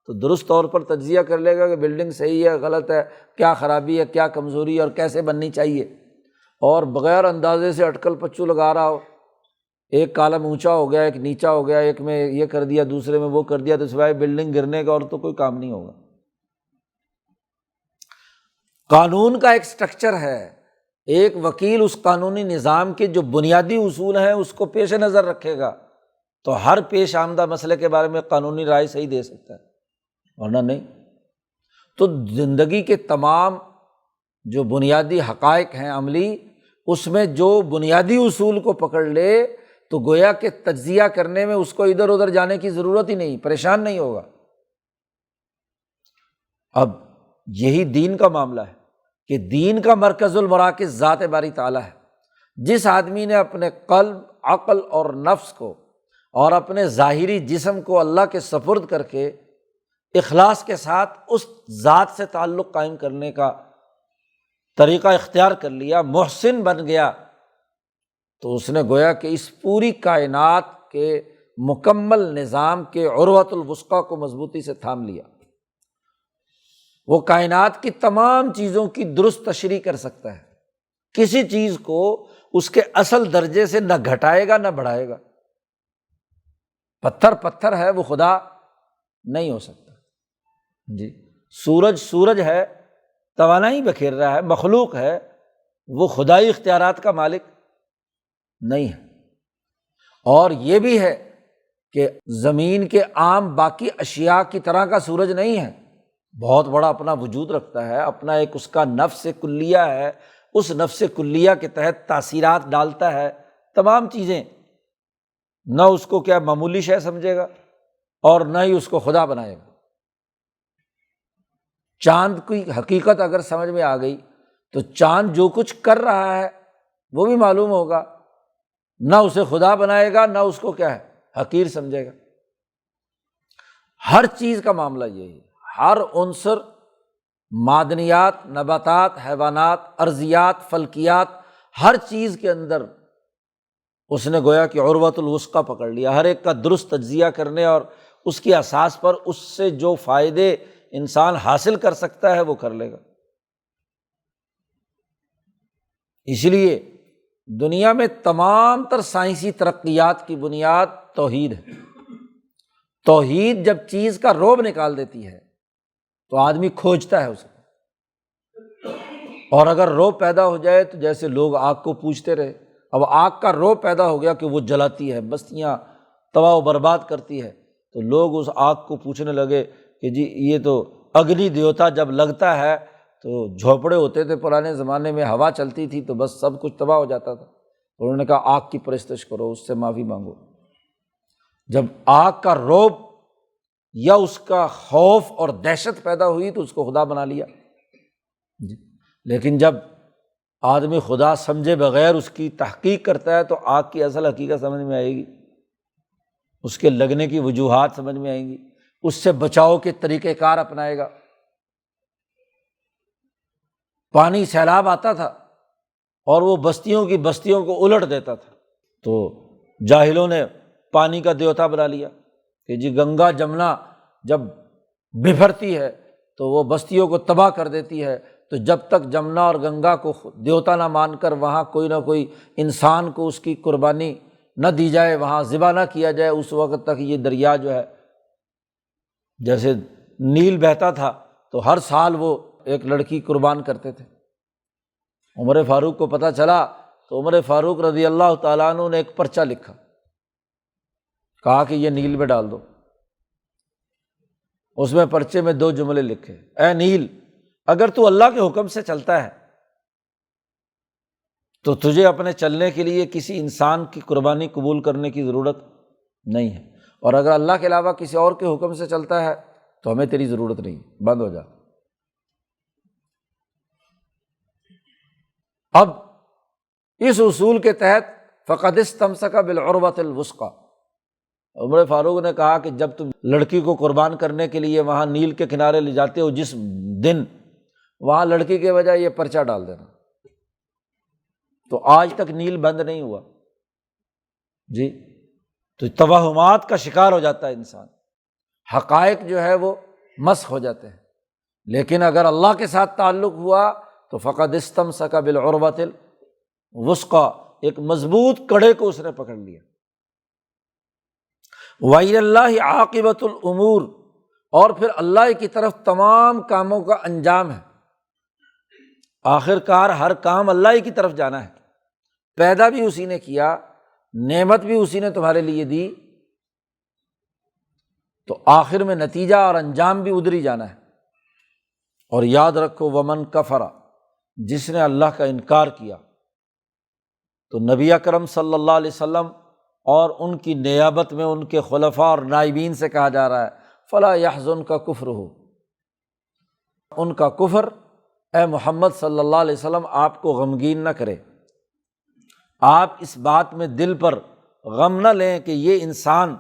تو درست طور پر تجزیہ کر لے گا کہ بلڈنگ صحیح ہے، غلط ہے، کیا خرابی ہے، کیا کمزوری ہے اور کیسے بننی چاہیے، اور بغیر اندازے سے اٹکل پچو لگا رہا ہو، ایک کالم اونچا ہو گیا، ایک نیچا ہو گیا، ایک میں یہ کر دیا دوسرے میں وہ کر دیا تو سوائے بلڈنگ گرنے کا اور تو کوئی کام نہیں ہوگا۔ قانون کا ایک سٹرکچر ہے، ایک وکیل اس قانونی نظام کے جو بنیادی اصول ہیں اس کو پیش نظر رکھے گا تو ہر پیش آمدہ مسئلے کے بارے میں قانونی رائے صحیح دے سکتا ہے، ورنہ نہیں۔ تو زندگی کے تمام جو بنیادی حقائق ہیں عملی، اس میں جو بنیادی اصول کو پکڑ لے تو گویا کہ تجزیہ کرنے میں اس کو ادھر ادھر جانے کی ضرورت ہی نہیں، پریشان نہیں ہوگا۔ اب یہی دین کا معاملہ ہے کہ دین کا مرکز المراکز ذات باری تعالیٰ ہے۔ جس آدمی نے اپنے قلب، عقل اور نفس کو اور اپنے ظاہری جسم کو اللہ کے سپرد کر کے اخلاص کے ساتھ اس ذات سے تعلق قائم کرنے کا طریقہ اختیار کر لیا، محسن بن گیا، تو اس نے گویا کہ اس پوری کائنات کے مکمل نظام کے عروۃ الوثقی کو مضبوطی سے تھام لیا۔ وہ کائنات کی تمام چیزوں کی درست تشریح کر سکتا ہے، کسی چیز کو اس کے اصل درجے سے نہ گھٹائے گا نہ بڑھائے گا۔ پتھر ہے، وہ خدا نہیں ہو سکتا۔ جی، سورج ہے، توانائی بکھیر رہا ہے، مخلوق ہے، وہ خدائی اختیارات کا مالک نہیں ہے۔ اور یہ بھی ہے کہ زمین کے عام باقی اشیاء کی طرح کا سورج نہیں ہے، بہت بڑا اپنا وجود رکھتا ہے، اپنا ایک اس کا نفس کلیہ ہے، اس نفس کلیہ کے تحت تاثیرات ڈالتا ہے، تمام چیزیں، نہ اس کو کیا معمولی شے سمجھے گا اور نہ ہی اس کو خدا بنائے گا۔ چاند کی حقیقت اگر سمجھ میں آ گئی تو چاند جو کچھ کر رہا ہے وہ بھی معلوم ہوگا، نہ اسے خدا بنائے گا نہ اس کو کیا ہے حقیر سمجھے گا۔ ہر چیز کا معاملہ یہی ہے، ہر عنصر، معدنیات، نباتات، حیوانات، ارضیات، فلکیات، ہر چیز کے اندر اس نے گویا کہ عروۃ الوثقی پکڑ لیا، ہر ایک کا درست تجزیہ کرنے اور اس کی اساس پر اس سے جو فائدے انسان حاصل کر سکتا ہے وہ کر لے گا۔ اس لیے دنیا میں تمام تر سائنسی ترقیات کی بنیاد توحید ہے۔ توحید جب چیز کا رعب نکال دیتی ہے تو آدمی کھوجتا ہے اسے، اور اگر رعب پیدا ہو جائے تو جیسے لوگ آگ کو پوجتے رہے، اب آگ کا رعب پیدا ہو گیا کہ وہ جلاتی ہے، بستیاں تباہ و برباد کرتی ہے، تو لوگ اس آگ کو پوچھنے لگے کہ جی یہ تو اگنی دیوتا جب لگتا ہے تو جھوپڑے ہوتے تھے پرانے زمانے میں، ہوا چلتی تھی تو بس سب کچھ تباہ ہو جاتا تھا۔ انہوں نے کہا آگ کی پرستش کرو، اس سے معافی مانگو۔ جب آگ کا رعب یا اس کا خوف اور دہشت پیدا ہوئی تو اس کو خدا بنا لیا۔ لیکن جب آدمی خدا سمجھے بغیر اس کی تحقیق کرتا ہے تو آگ کی اصل حقیقت سمجھ میں آئے گی، اس کے لگنے کی وجوہات سمجھ میں آئیں گی، اس سے بچاؤ کے طریقہ کار اپنائے گا۔ پانی سیلاب آتا تھا اور وہ بستیوں کو الٹ دیتا تھا، تو جاہلوں نے پانی کا دیوتا بنا لیا کہ جی گنگا جمنا جب بپھرتی ہے تو وہ بستیوں کو تباہ کر دیتی ہے، تو جب تک جمنا اور گنگا کو دیوتا نہ مان کر وہاں کوئی نہ کوئی انسان کو اس کی قربانی نہ دی جائے، وہاں ذبح نہ کیا جائے، اس وقت تک یہ دریا جو ہے، جیسے نیل بہتا تھا تو ہر سال وہ ایک لڑکی قربان کرتے تھے۔ عمر فاروق کو پتہ چلا تو عمر فاروق رضی اللہ تعالیٰ عنہ نے ایک پرچہ لکھا، کہا کہ یہ نیل میں ڈال دو۔ اس میں پرچے میں 2 جملے لکھے، اے نیل، اگر تو اللہ کے حکم سے چلتا ہے تو تجھے اپنے چلنے کے لیے کسی انسان کی قربانی قبول کرنے کی ضرورت نہیں ہے، اور اگر اللہ کے علاوہ کسی اور کے حکم سے چلتا ہے تو ہمیں تیری ضرورت نہیں، بند ہو جا۔ اب اس اصول کے تحت فقد استمسک بالعروۃ الوثقی، عمر فاروق نے کہا کہ جب تم لڑکی کو قربان کرنے کے لیے وہاں نیل کے کنارے لے جاتے ہو جس دن، وہاں لڑکی کے بجائے یہ پرچہ ڈال دینا۔ تو آج تک نیل بند نہیں ہوا جی، تو توہمات کا شکار ہو جاتا ہے انسان، حقائق جو ہے وہ مسخ ہو جاتے ہیں۔ لیکن اگر اللہ کے ساتھ تعلق ہوا تو فقد استمسک بالعروۃ الوثقی، ایک مضبوط کڑے کو اس نے پکڑ لیا۔ وَإِلَى اللَّهِ عَاقِبَةُ الْأُمُورِ، اور پھر اللہ کی طرف تمام کاموں کا انجام ہے، آخر کار ہر کام اللہ کی طرف جانا ہے، پیدا بھی اسی نے کیا، نعمت بھی اسی نے تمہارے لیے دی، تو آخر میں نتیجہ اور انجام بھی ادھر ہی جانا ہے۔ اور یاد رکھو ومن کفر، جس نے اللہ کا انکار کیا، تو نبی اکرم صلی اللہ علیہ وسلم اور ان کی نیابت میں ان کے خلفاء اور نائبین سے کہا جا رہا ہے فلا يحزنک کفرہ، ان کا کفر اے محمد صلی اللہ علیہ وسلم آپ کو غمگین نہ کرے، آپ اس بات میں دل پر غم نہ لیں کہ یہ انسان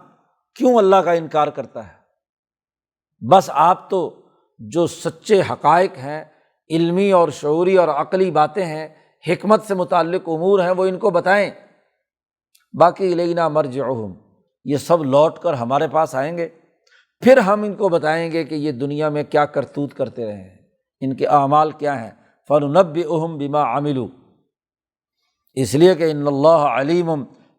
کیوں اللہ کا انکار کرتا ہے، بس آپ تو جو سچے حقائق ہیں، علمی اور شعوری اور عقلی باتیں ہیں، حکمت سے متعلق امور ہیں، وہ ان کو بتائیں، باقی الینا مرجعہم، یہ سب لوٹ کر ہمارے پاس آئیں گے، پھر ہم ان کو بتائیں گے کہ یہ دنیا میں کیا کرتوت کرتے رہے ہیں۔ ان کے اعمال کیا ہیں، فَنُنَبِّئُهُم بِمَا عَمِلُوا، اس لیے کہ ان اللہ علیم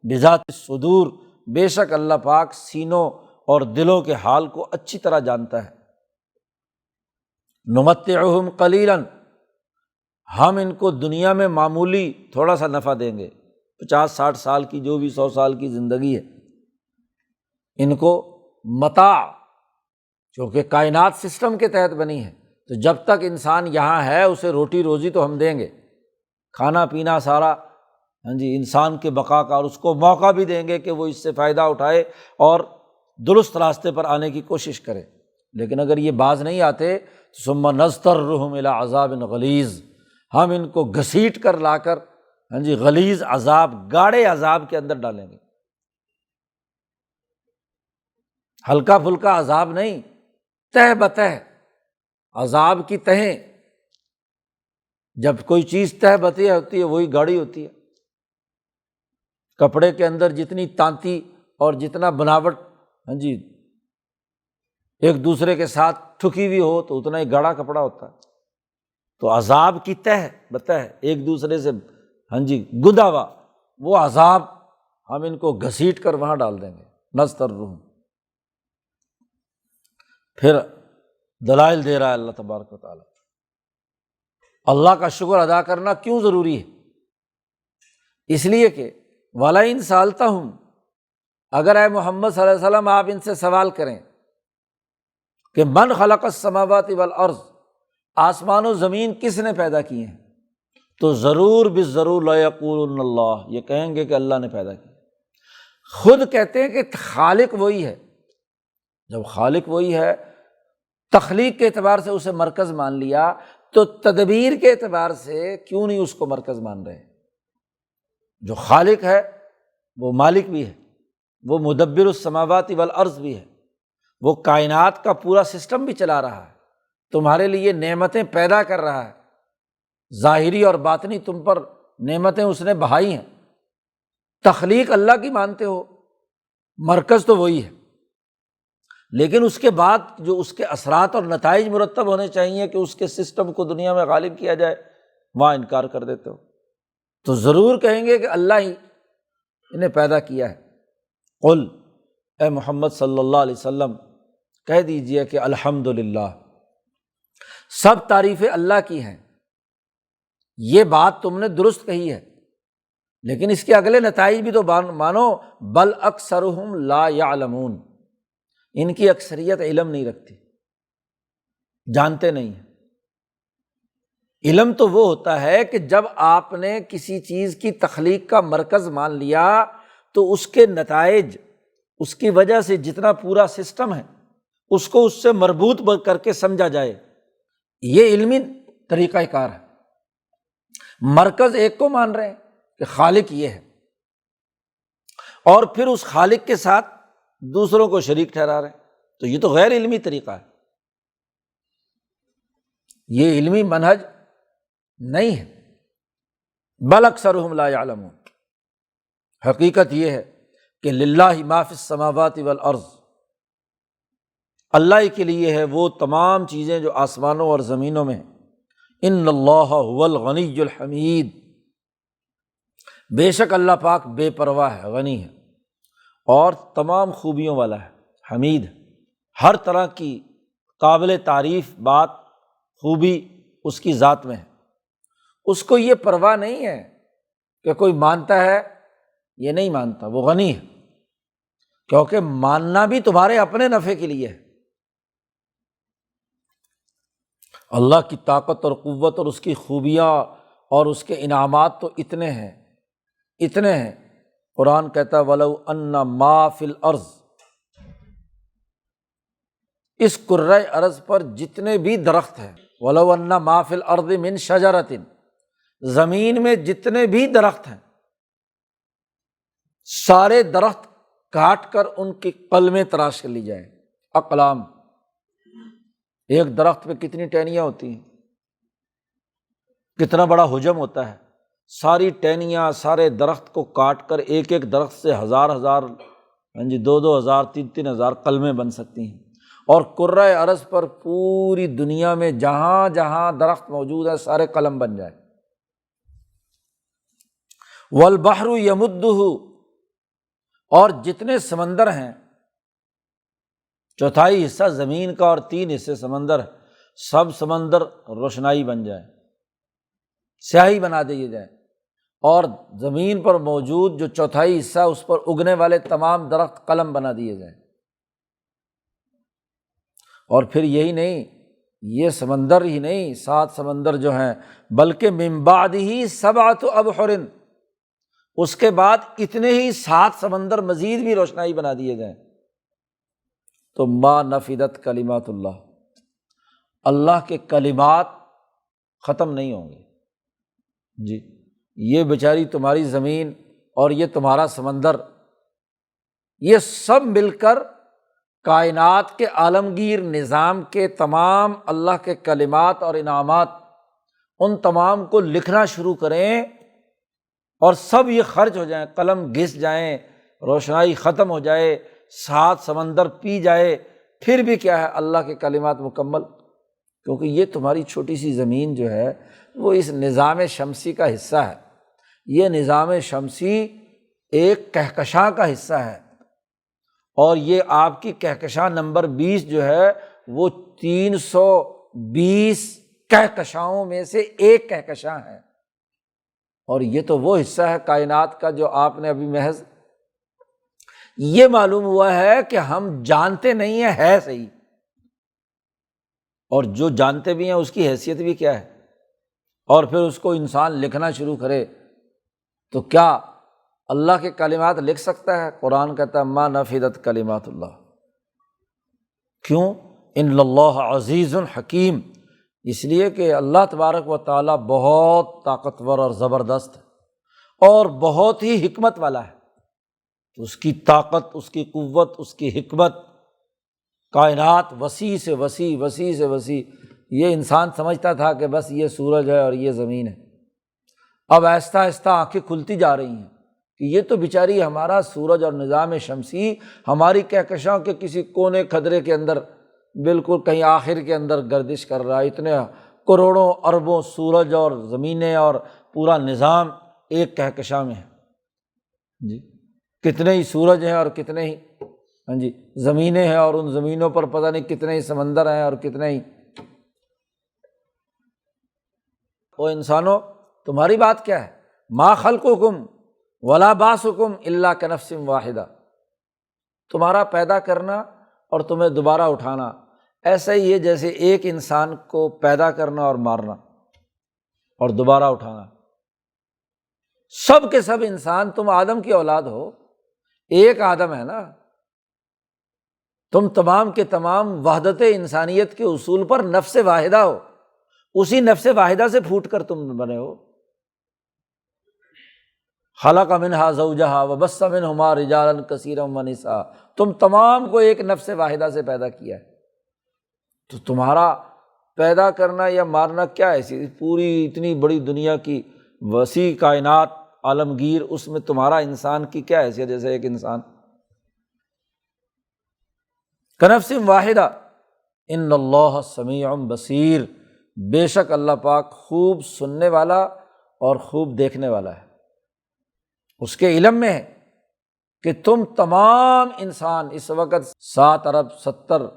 بذات الصدور، بے شک اللہ پاک سینوں اور دلوں کے حال کو اچھی طرح جانتا ہے۔ نُمَتِّعُهُمْ قَلِيلًا، ہم ان کو دنیا میں معمولی تھوڑا سا نفع دیں گے، 50-60 سال کی جو بھی 100 سال کی زندگی ہے، ان کو متاع، چونکہ کائنات سسٹم کے تحت بنی ہے، تو جب تک انسان یہاں ہے اسے روٹی روزی تو ہم دیں گے، کھانا پینا سارا انسان کے بقا کا، اور اس کو موقع بھی دیں گے کہ وہ اس سے فائدہ اٹھائے اور درست راستے پر آنے کی کوشش کرے۔ لیکن اگر یہ باز نہیں آتے تو ثم نضطرهم الی عذاب غلیظ، ہم ان کو گھسیٹ کر لا کر غلیظ عذاب، گاڑے عذاب کے اندر ڈالیں گے۔ ہلکا پھلکا عذاب نہیں، تہ بتہ عذاب کی تہیں۔ جب کوئی چیز تہ بتہ ہوتی ہے وہی گاڑی ہوتی ہے۔ کپڑے کے اندر جتنی تانتی اور جتنا بناوٹ ایک دوسرے کے ساتھ ٹھکی ہوئی ہو تو اتنا ہی گاڑا کپڑا ہوتا ہے۔ تو عذاب کی تہ بتہ ایک دوسرے سے گدا ہوا، وہ عذاب ہم ان کو گھسیٹ کر وہاں ڈال دیں گے۔ نضطرهم، پھر دلائل دے رہا ہے اللہ تبارک و تعالیٰ۔ اللہ کا شکر ادا کرنا کیوں ضروری ہے؟ اس لیے کہ وَلَئِن سَأَلْتَهُمْ، اگر اے محمد صلی اللہ علیہ وسلم آپ ان سے سوال کریں کہ من خلق السماوات والارض، آسمان و زمین کس نے پیدا کیے ہیں، تو ضرور بالضرور لَيَقُولُنَّ اللہ، یہ کہیں گے کہ اللہ نے پیدا کیا۔ خود کہتے ہیں کہ خالق وہی ہے۔ جب خالق وہی ہے، تخلیق کے اعتبار سے اسے مرکز مان لیا، تو تدبیر کے اعتبار سے کیوں نہیں اس کو مرکز مان رہے؟ جو خالق ہے وہ مالک بھی ہے، وہ مدبر السماوات والارض بھی ہے، وہ کائنات کا پورا سسٹم بھی چلا رہا ہے، تمہارے لیے نعمتیں پیدا کر رہا ہے، ظاہری اور باطنی تم پر نعمتیں اس نے بہائی ہیں۔ تخلیق اللہ کی مانتے ہو، مرکز تو وہی ہے، لیکن اس کے بعد جو اس کے اثرات اور نتائج مرتب ہونے چاہیے کہ اس کے سسٹم کو دنیا میں غالب کیا جائے، وہاں انکار کر دیتے ہو۔ تو ضرور کہیں گے کہ اللہ ہی انہیں پیدا کیا ہے۔ قل، اے محمد صلی اللہ علیہ وسلم کہہ دیجئے کہ الحمدللہ، سب تعریفیں اللہ کی ہیں۔ یہ بات تم نے درست کہی ہے، لیکن اس کے اگلے نتائج بھی تو مانو، بل اکثرہم لا یعلمون، ان کی اکثریت علم نہیں رکھتی، جانتے نہیں ہیں۔ علم تو وہ ہوتا ہے کہ جب آپ نے کسی چیز کی تخلیق کا مرکز مان لیا تو اس کے نتائج، اس کی وجہ سے جتنا پورا سسٹم ہے اس کو اس سے مربوط کر کے سمجھا جائے، یہ علمی طریقہ کار ہے۔ مرکز ایک کو مان رہے ہیں کہ خالق یہ ہے، اور پھر اس خالق کے ساتھ دوسروں کو شریک ٹھہرا رہے ہیں، تو یہ تو غیر علمی طریقہ ہے، یہ علمی منہج نہیں ہے۔ بل اکثرہم لا یعلمون، حقیقت یہ ہے کہ للہ ما فی السماوات والارض، اللہ کے لیے ہے وہ تمام چیزیں جو آسمانوں اور زمینوں میں ہیں۔ ان اللہ هو الغنی الحمید، بے شک اللہ پاک بے پرواہ ہے، غنی ہے اور تمام خوبیوں والا ہے، حمید، ہر طرح کی قابل تعریف بات، خوبی اس کی ذات میں ہے۔ اس کو یہ پرواہ نہیں ہے کہ کوئی مانتا ہے یہ نہیں مانتا، وہ غنی ہے، کیونکہ ماننا بھی تمہارے اپنے نفع کے لیے ہے۔ اللہ کی طاقت اور قوت اور اس کی خوبیاں اور اس کے انعامات تو اتنے ہیں، اتنے ہیں۔ قرآن کہتا ہے وَلَوْ أَنَّ مَا فِي الْأَرْضِ، اس کرۂ ارض پر جتنے بھی درخت ہیں، وَلَوْ أَنَّ مَا فِي الْأَرْضِ مِن شَجَرَةٍ، زمین میں جتنے بھی درخت ہیں سارے درخت کاٹ کر ان کی قلمیں تراش کر لی جائیں، اقلام، ایک درخت پہ کتنی ٹہنیاں ہوتی ہیں، کتنا بڑا حجم ہوتا ہے، ساری ٹہنیاں، سارے درخت کو کاٹ کر ایک ایک درخت سے ہزار ہزار، 2,000 3,000 قلمیں بن سکتی ہیں، اور کرۂ ارض پر پوری دنیا میں جہاں جہاں درخت موجود ہے سارے قلم بن جائیں۔ والبحر یمدہ، اور جتنے سمندر ہیں، چوتھائی حصہ زمین کا اور 3 حصے سمندر، سب سمندر روشنائی بن جائے، سیاہی بنا دیے جائیں، اور زمین پر موجود جو چوتھائی حصہ اس پر اگنے والے تمام درخت قلم بنا دیے جائیں۔ اور پھر یہی نہیں، یہ سمندر ہی نہیں، 7 سمندر جو ہیں، بلکہ من بعدہ 7 ابحر، اس کے بعد اتنے ہی 7 سمندر مزید بھی روشنائی بنا دیے جائیں، تو ما نفدت کلمات اللہ، اللہ کے کلمات ختم نہیں ہوں گے۔ جی، یہ بیچاری تمہاری زمین اور یہ تمہارا سمندر، یہ سب مل کر کائنات کے عالمگیر نظام کے تمام اللہ کے کلمات اور انعامات، ان تمام کو لکھنا شروع کریں، اور سب یہ خرچ ہو جائیں، قلم گھس جائیں، روشنائی ختم ہو جائے، 7 سمندر پی جائے، پھر بھی کیا ہے، اللہ کے کلمات مکمل، کیونکہ یہ تمہاری چھوٹی سی زمین جو ہے وہ اس نظام شمسی کا حصہ ہے۔ یہ نظام شمسی ایک کہکشاں کا حصہ ہے، اور یہ آپ کی کہکشاں نمبر 20 جو ہے وہ 320 کہکشاؤں میں سے ایک کہکشاں ہے، اور یہ تو وہ حصہ ہے کائنات کا جو آپ نے ابھی محض یہ معلوم ہوا ہے کہ ہم جانتے نہیں ہیں، ہے صحیح، اور جو جانتے بھی ہیں اس کی حیثیت بھی کیا ہے، اور پھر اس کو انسان لکھنا شروع کرے تو کیا اللہ کے کلمات لکھ سکتا ہے؟ قرآن کہتا ہے ما نفدت کلمات اللہ، کیوں؟ ان اللہ عزیز حکیم، اس لیے کہ اللہ تبارک و تعالیٰ بہت طاقتور اور زبردست ہے اور بہت ہی حکمت والا ہے، تو اس کی طاقت، اس کی قوت، اس کی حکمت، کائنات وسیع سے وسیع، وسیع سے وسیع۔ یہ انسان سمجھتا تھا کہ بس یہ سورج ہے اور یہ زمین ہے، اب آہستہ آہستہ آنکھیں کھلتی جا رہی ہیں کہ یہ تو بیچاری ہمارا سورج اور نظام شمسی ہماری کہکشاں کے کسی کونے خدرے کے اندر بالکل کہیں آخر کے اندر گردش کر رہا ہے، اتنے کروڑوں اربوں سورج اور زمینیں اور پورا نظام ایک کہکشاں میں ہے۔ جی، کتنے ہی سورج ہیں اور کتنے ہی جی زمینیں ہیں، اور ان زمینوں پر پتہ نہیں کتنے ہی سمندر ہیں اور کتنے ہی۔ او انسانوں، تمہاری بات کیا ہے؟ ما خلقکم ولا بعثکم الا کنفس واحدہ، تمہارا پیدا کرنا اور تمہیں دوبارہ اٹھانا ایسا ہی ہے جیسے ایک انسان کو پیدا کرنا اور مارنا اور دوبارہ اٹھانا۔ سب کے سب انسان، تم آدم کی اولاد ہو، ایک آدم ہے نا، تم تمام کے تمام وحدت انسانیت کے اصول پر نفس واحدہ ہو، اسی نفس واحدہ سے پھوٹ کر تم بنے ہو۔ خلق منہا زوجہا وبث منہما رجالا کثیرا ونساء، تم تمام کو ایک نفس واحدہ سے پیدا کیا ہے، تو تمہارا پیدا کرنا یا مارنا کیا ہے؟ پوری اتنی بڑی دنیا کی وسیع کائنات عالمگیر، اس میں تمہارا انسان کی کیا حیثیت جیسے ایک انسان؟ کنفس واحدہ، ان اللہ سمیع بصیر، بے شک اللہ پاک خوب سننے والا اور خوب دیکھنے والا ہے، اس کے علم میں ہے کہ تم تمام انسان اس وقت 7 ارب 70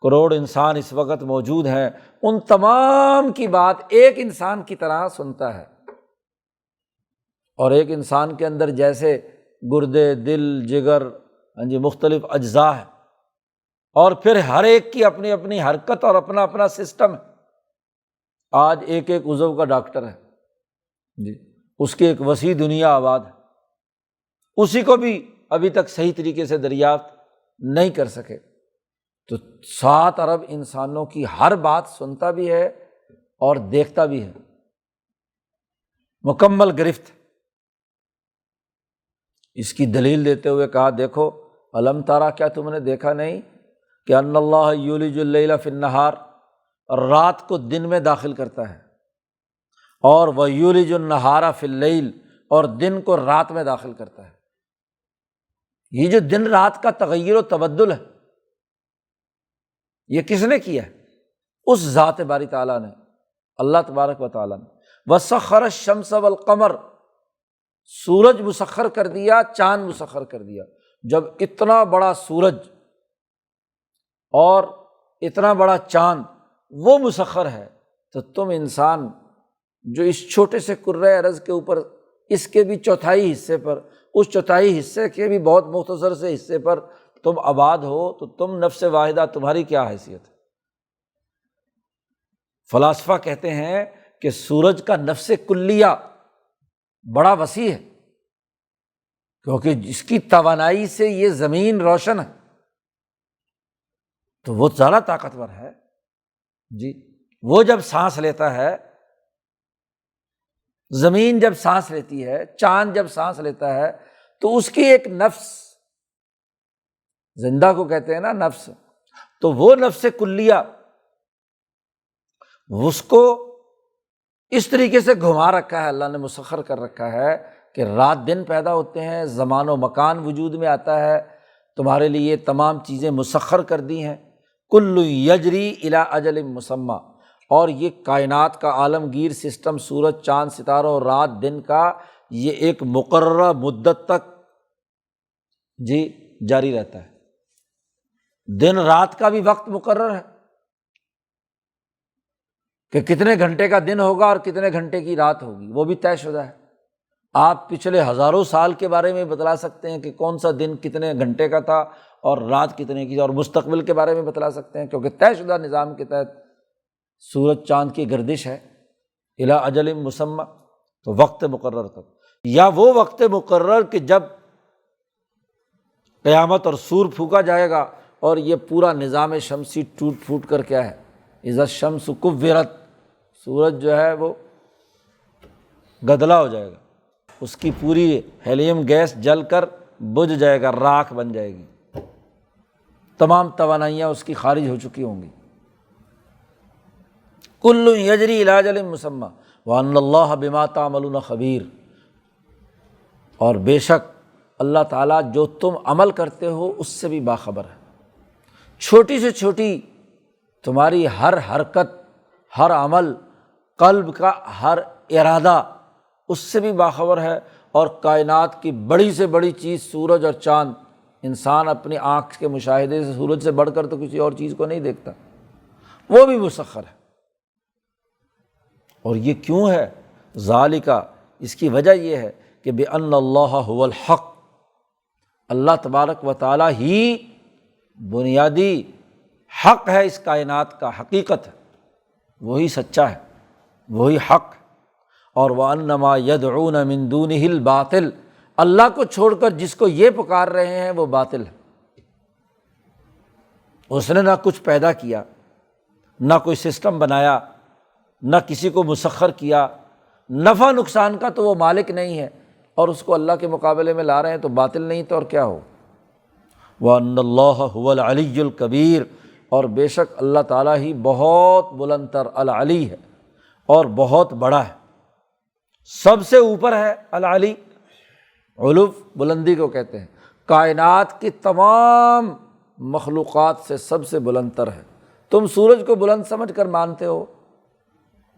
کروڑ انسان اس وقت موجود ہیں، ان تمام کی بات ایک انسان کی طرح سنتا ہے، اور ایک انسان کے اندر جیسے گردے، دل، جگر، مختلف اجزاء ہیں، اور پھر ہر ایک کی اپنی اپنی حرکت اور اپنا اپنا سسٹم ہے۔ آج ایک ایک عضو کا ڈاکٹر ہے جی، اس کی ایک وسیع دنیا آباد ہے، اسی کو بھی ابھی تک صحیح طریقے سے دریافت نہیں کر سکے، تو 7 ارب انسانوں کی ہر بات سنتا بھی ہے اور دیکھتا بھی ہے، مکمل گرفت۔ اس کی دلیل دیتے ہوئے کہا، دیکھو الم ترا، کیا تم نے دیکھا نہیں کہ ان اللہ یولج اللیل فی النہار، رات کو دن میں داخل کرتا ہے، اور ویولج النہار فی اللیل، اور دن کو رات میں داخل کرتا ہے۔ یہ جو دن رات کا تغیر و تبدل ہے، یہ کس نے کیا ہے؟ اس ذات باری تعالیٰ نے، اللہ تبارک و تعالیٰ نے۔ وسخر الشمس والقمر، سورج مسخر کر دیا، چاند مسخر کر دیا۔ جب اتنا بڑا سورج اور اتنا بڑا چاند وہ مسخر ہے، تو تم انسان جو اس چھوٹے سے کرۂ ارض کے اوپر، اس کے بھی چوتھائی حصے پر، اس چوتھائی حصے کے بھی بہت مختصر سے حصے پر تم آباد ہو، تو تم نفس واحدہ، تمہاری کیا حیثیت ہے؟ فلاسفہ کہتے ہیں کہ سورج کا نفس کلیہ بڑا وسیع ہے، کیونکہ جس کی توانائی سے یہ زمین روشن ہے، تو وہ زیادہ طاقتور ہے جی۔ وہ جب سانس لیتا ہے، زمین جب سانس لیتی ہے، چاند جب سانس لیتا ہے، تو اس کی ایک نفس، زندہ کو کہتے ہیں نا نفس، تو وہ نفس کلیہ اس کو اس طریقے سے گھما رکھا ہے، اللہ نے مسخر کر رکھا ہے کہ رات دن پیدا ہوتے ہیں، زمان و مکان وجود میں آتا ہے، تمہارے لیے تمام چیزیں مسخر کر دی ہیں۔ کل یجری الی اجل مسمی، اور یہ کائنات کا عالمگیر سسٹم، سورج چاند ستاروں اور رات دن کا، یہ ایک مقررہ مدت تک جی جاری رہتا ہے۔ دن رات کا بھی وقت مقرر ہے کہ کتنے گھنٹے کا دن ہوگا اور کتنے گھنٹے کی رات ہوگی، وہ بھی طے شدہ ہے۔ آپ پچھلے ہزاروں سال کے بارے میں بتلا سکتے ہیں کہ کون سا دن کتنے گھنٹے کا تھا اور رات کتنے کی، اور مستقبل کے بارے میں بتلا سکتے ہیں، کیونکہ طے شدہ نظام کے تحت سورج چاند کی گردش ہے الی اجل مسمی، تو وقت مقرر تک، یا وہ وقت مقرر کہ جب قیامت اور سور پھونکا جائے گا اور یہ پورا نظام شمسی ٹوٹ پھوٹ کر کیا ہے، اذا الشمس کورت، سورج جو ہے وہ گدلا ہو جائے گا، اس کی پوری ہیلیم گیس جل کر بجھ جائے گا، راکھ بن جائے گی، تمام توانائیاں اس کی خارج ہو چکی ہوں گی۔ کل یجری الی اجل مسمی وان اللہ بما تعملون خبیر، اور بے شک اللہ تعالیٰ جو تم عمل کرتے ہو اس سے بھی باخبر ہے۔ چھوٹی سے چھوٹی تمہاری ہر حرکت، ہر عمل، قلب کا ہر ارادہ اس سے بھی باخبر ہے، اور کائنات کی بڑی سے بڑی چیز سورج اور چاند، انسان اپنی آنکھ کے مشاہدے سے سورج سے بڑھ کر تو کسی اور چیز کو نہیں دیکھتا، وہ بھی مسخر ہے۔ اور یہ کیوں ہے؟ ذالک، اس کی وجہ یہ ہے کہ بِأَنَّ اللَّهَ هُوَ الْحَقُّ، اللہ تبارک و تعالیٰ ہی بنیادی حق ہے، اس کائنات کا حقیقت ہے، وہی سچا ہے، وہی حق ہے۔ اور وَأَنَّ مَا يَدْعُونَ مِن دُونِهِ الْبَاطِلُ، اللہ کو چھوڑ کر جس کو یہ پکار رہے ہیں وہ باطل ہے۔ اس نے نہ کچھ پیدا کیا، نہ کوئی سسٹم بنایا، نہ کسی کو مسخر کیا، نفع نقصان کا تو وہ مالک نہیں ہے، اور اس کو اللہ کے مقابلے میں لا رہے ہیں تو باطل نہیں تو اور کیا ہو۔ وَأَنَّ اللَّهَ هُوَ الْعَلِيُّ الْكَبِيرُ، اور بے شک اللہ تعالیٰ ہی بہت بلند تر العلی ہے اور بہت بڑا ہے، سب سے اوپر ہے۔ العلی علو بلندی کو کہتے ہیں، کائنات کی تمام مخلوقات سے سب سے بلند تر ہے۔ تم سورج کو بلند سمجھ کر مانتے ہو،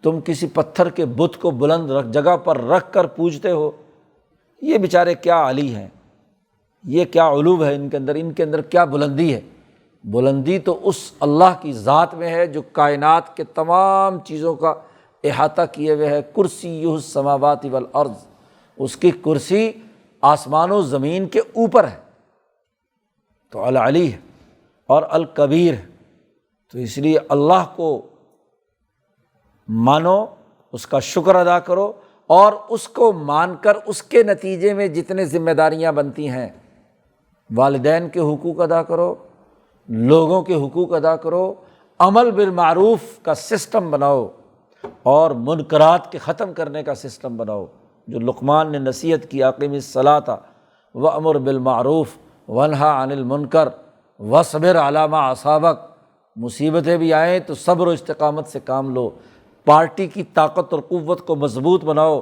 تم کسی پتھر کے بت کو بلند جگہ پر رکھ کر پوجتے ہو، یہ بیچارے کیا علی ہیں، یہ کیا علو ہے ان کے اندر کیا بلندی ہے؟ بلندی تو اس اللہ کی ذات میں ہے جو کائنات کے تمام چیزوں کا احاطہ کیے ہوئے ہے۔ کرسیہ السماوات والارض، اس کی کرسی آسمان و زمین کے اوپر ہے، تو العلی ہے اور الکبیر ہے۔ تو اس لیے اللہ کو مانو، اس کا شکر ادا کرو، اور اس کو مان کر اس کے نتیجے میں جتنے ذمہ داریاں بنتی ہیں، والدین کے حقوق ادا کرو، لوگوں کے حقوق ادا کرو، عمل بالمعروف کا سسٹم بناؤ، اور منکرات کے ختم کرنے کا سسٹم بناؤ، جو لقمان نے نصیحت کی، اقم الصلاۃ وامر بالمعروف وانہی عن المنکر واصبر علی ما اصابک، مصیبتیں بھی آئیں تو صبر و استقامت سے کام لو، پارٹی کی طاقت اور قوت کو مضبوط بناؤ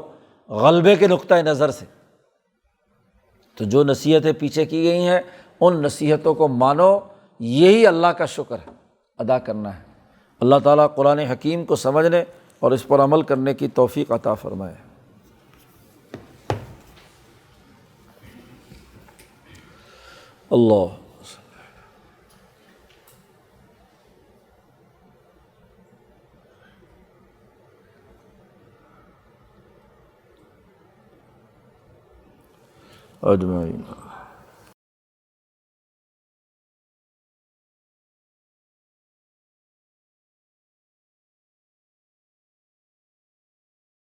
غلبے کے نقطہ نظر سے۔ تو جو نصیحتیں پیچھے کی گئی ہیں ان نصیحتوں کو مانو، یہی اللہ کا شکر ہے۔ ادا کرنا ہے۔ اللہ تعالیٰ قرآن حکیم کو سمجھنے اور اس پر عمل کرنے کی توفیق عطا فرمائے۔ اللہ اجمعین۔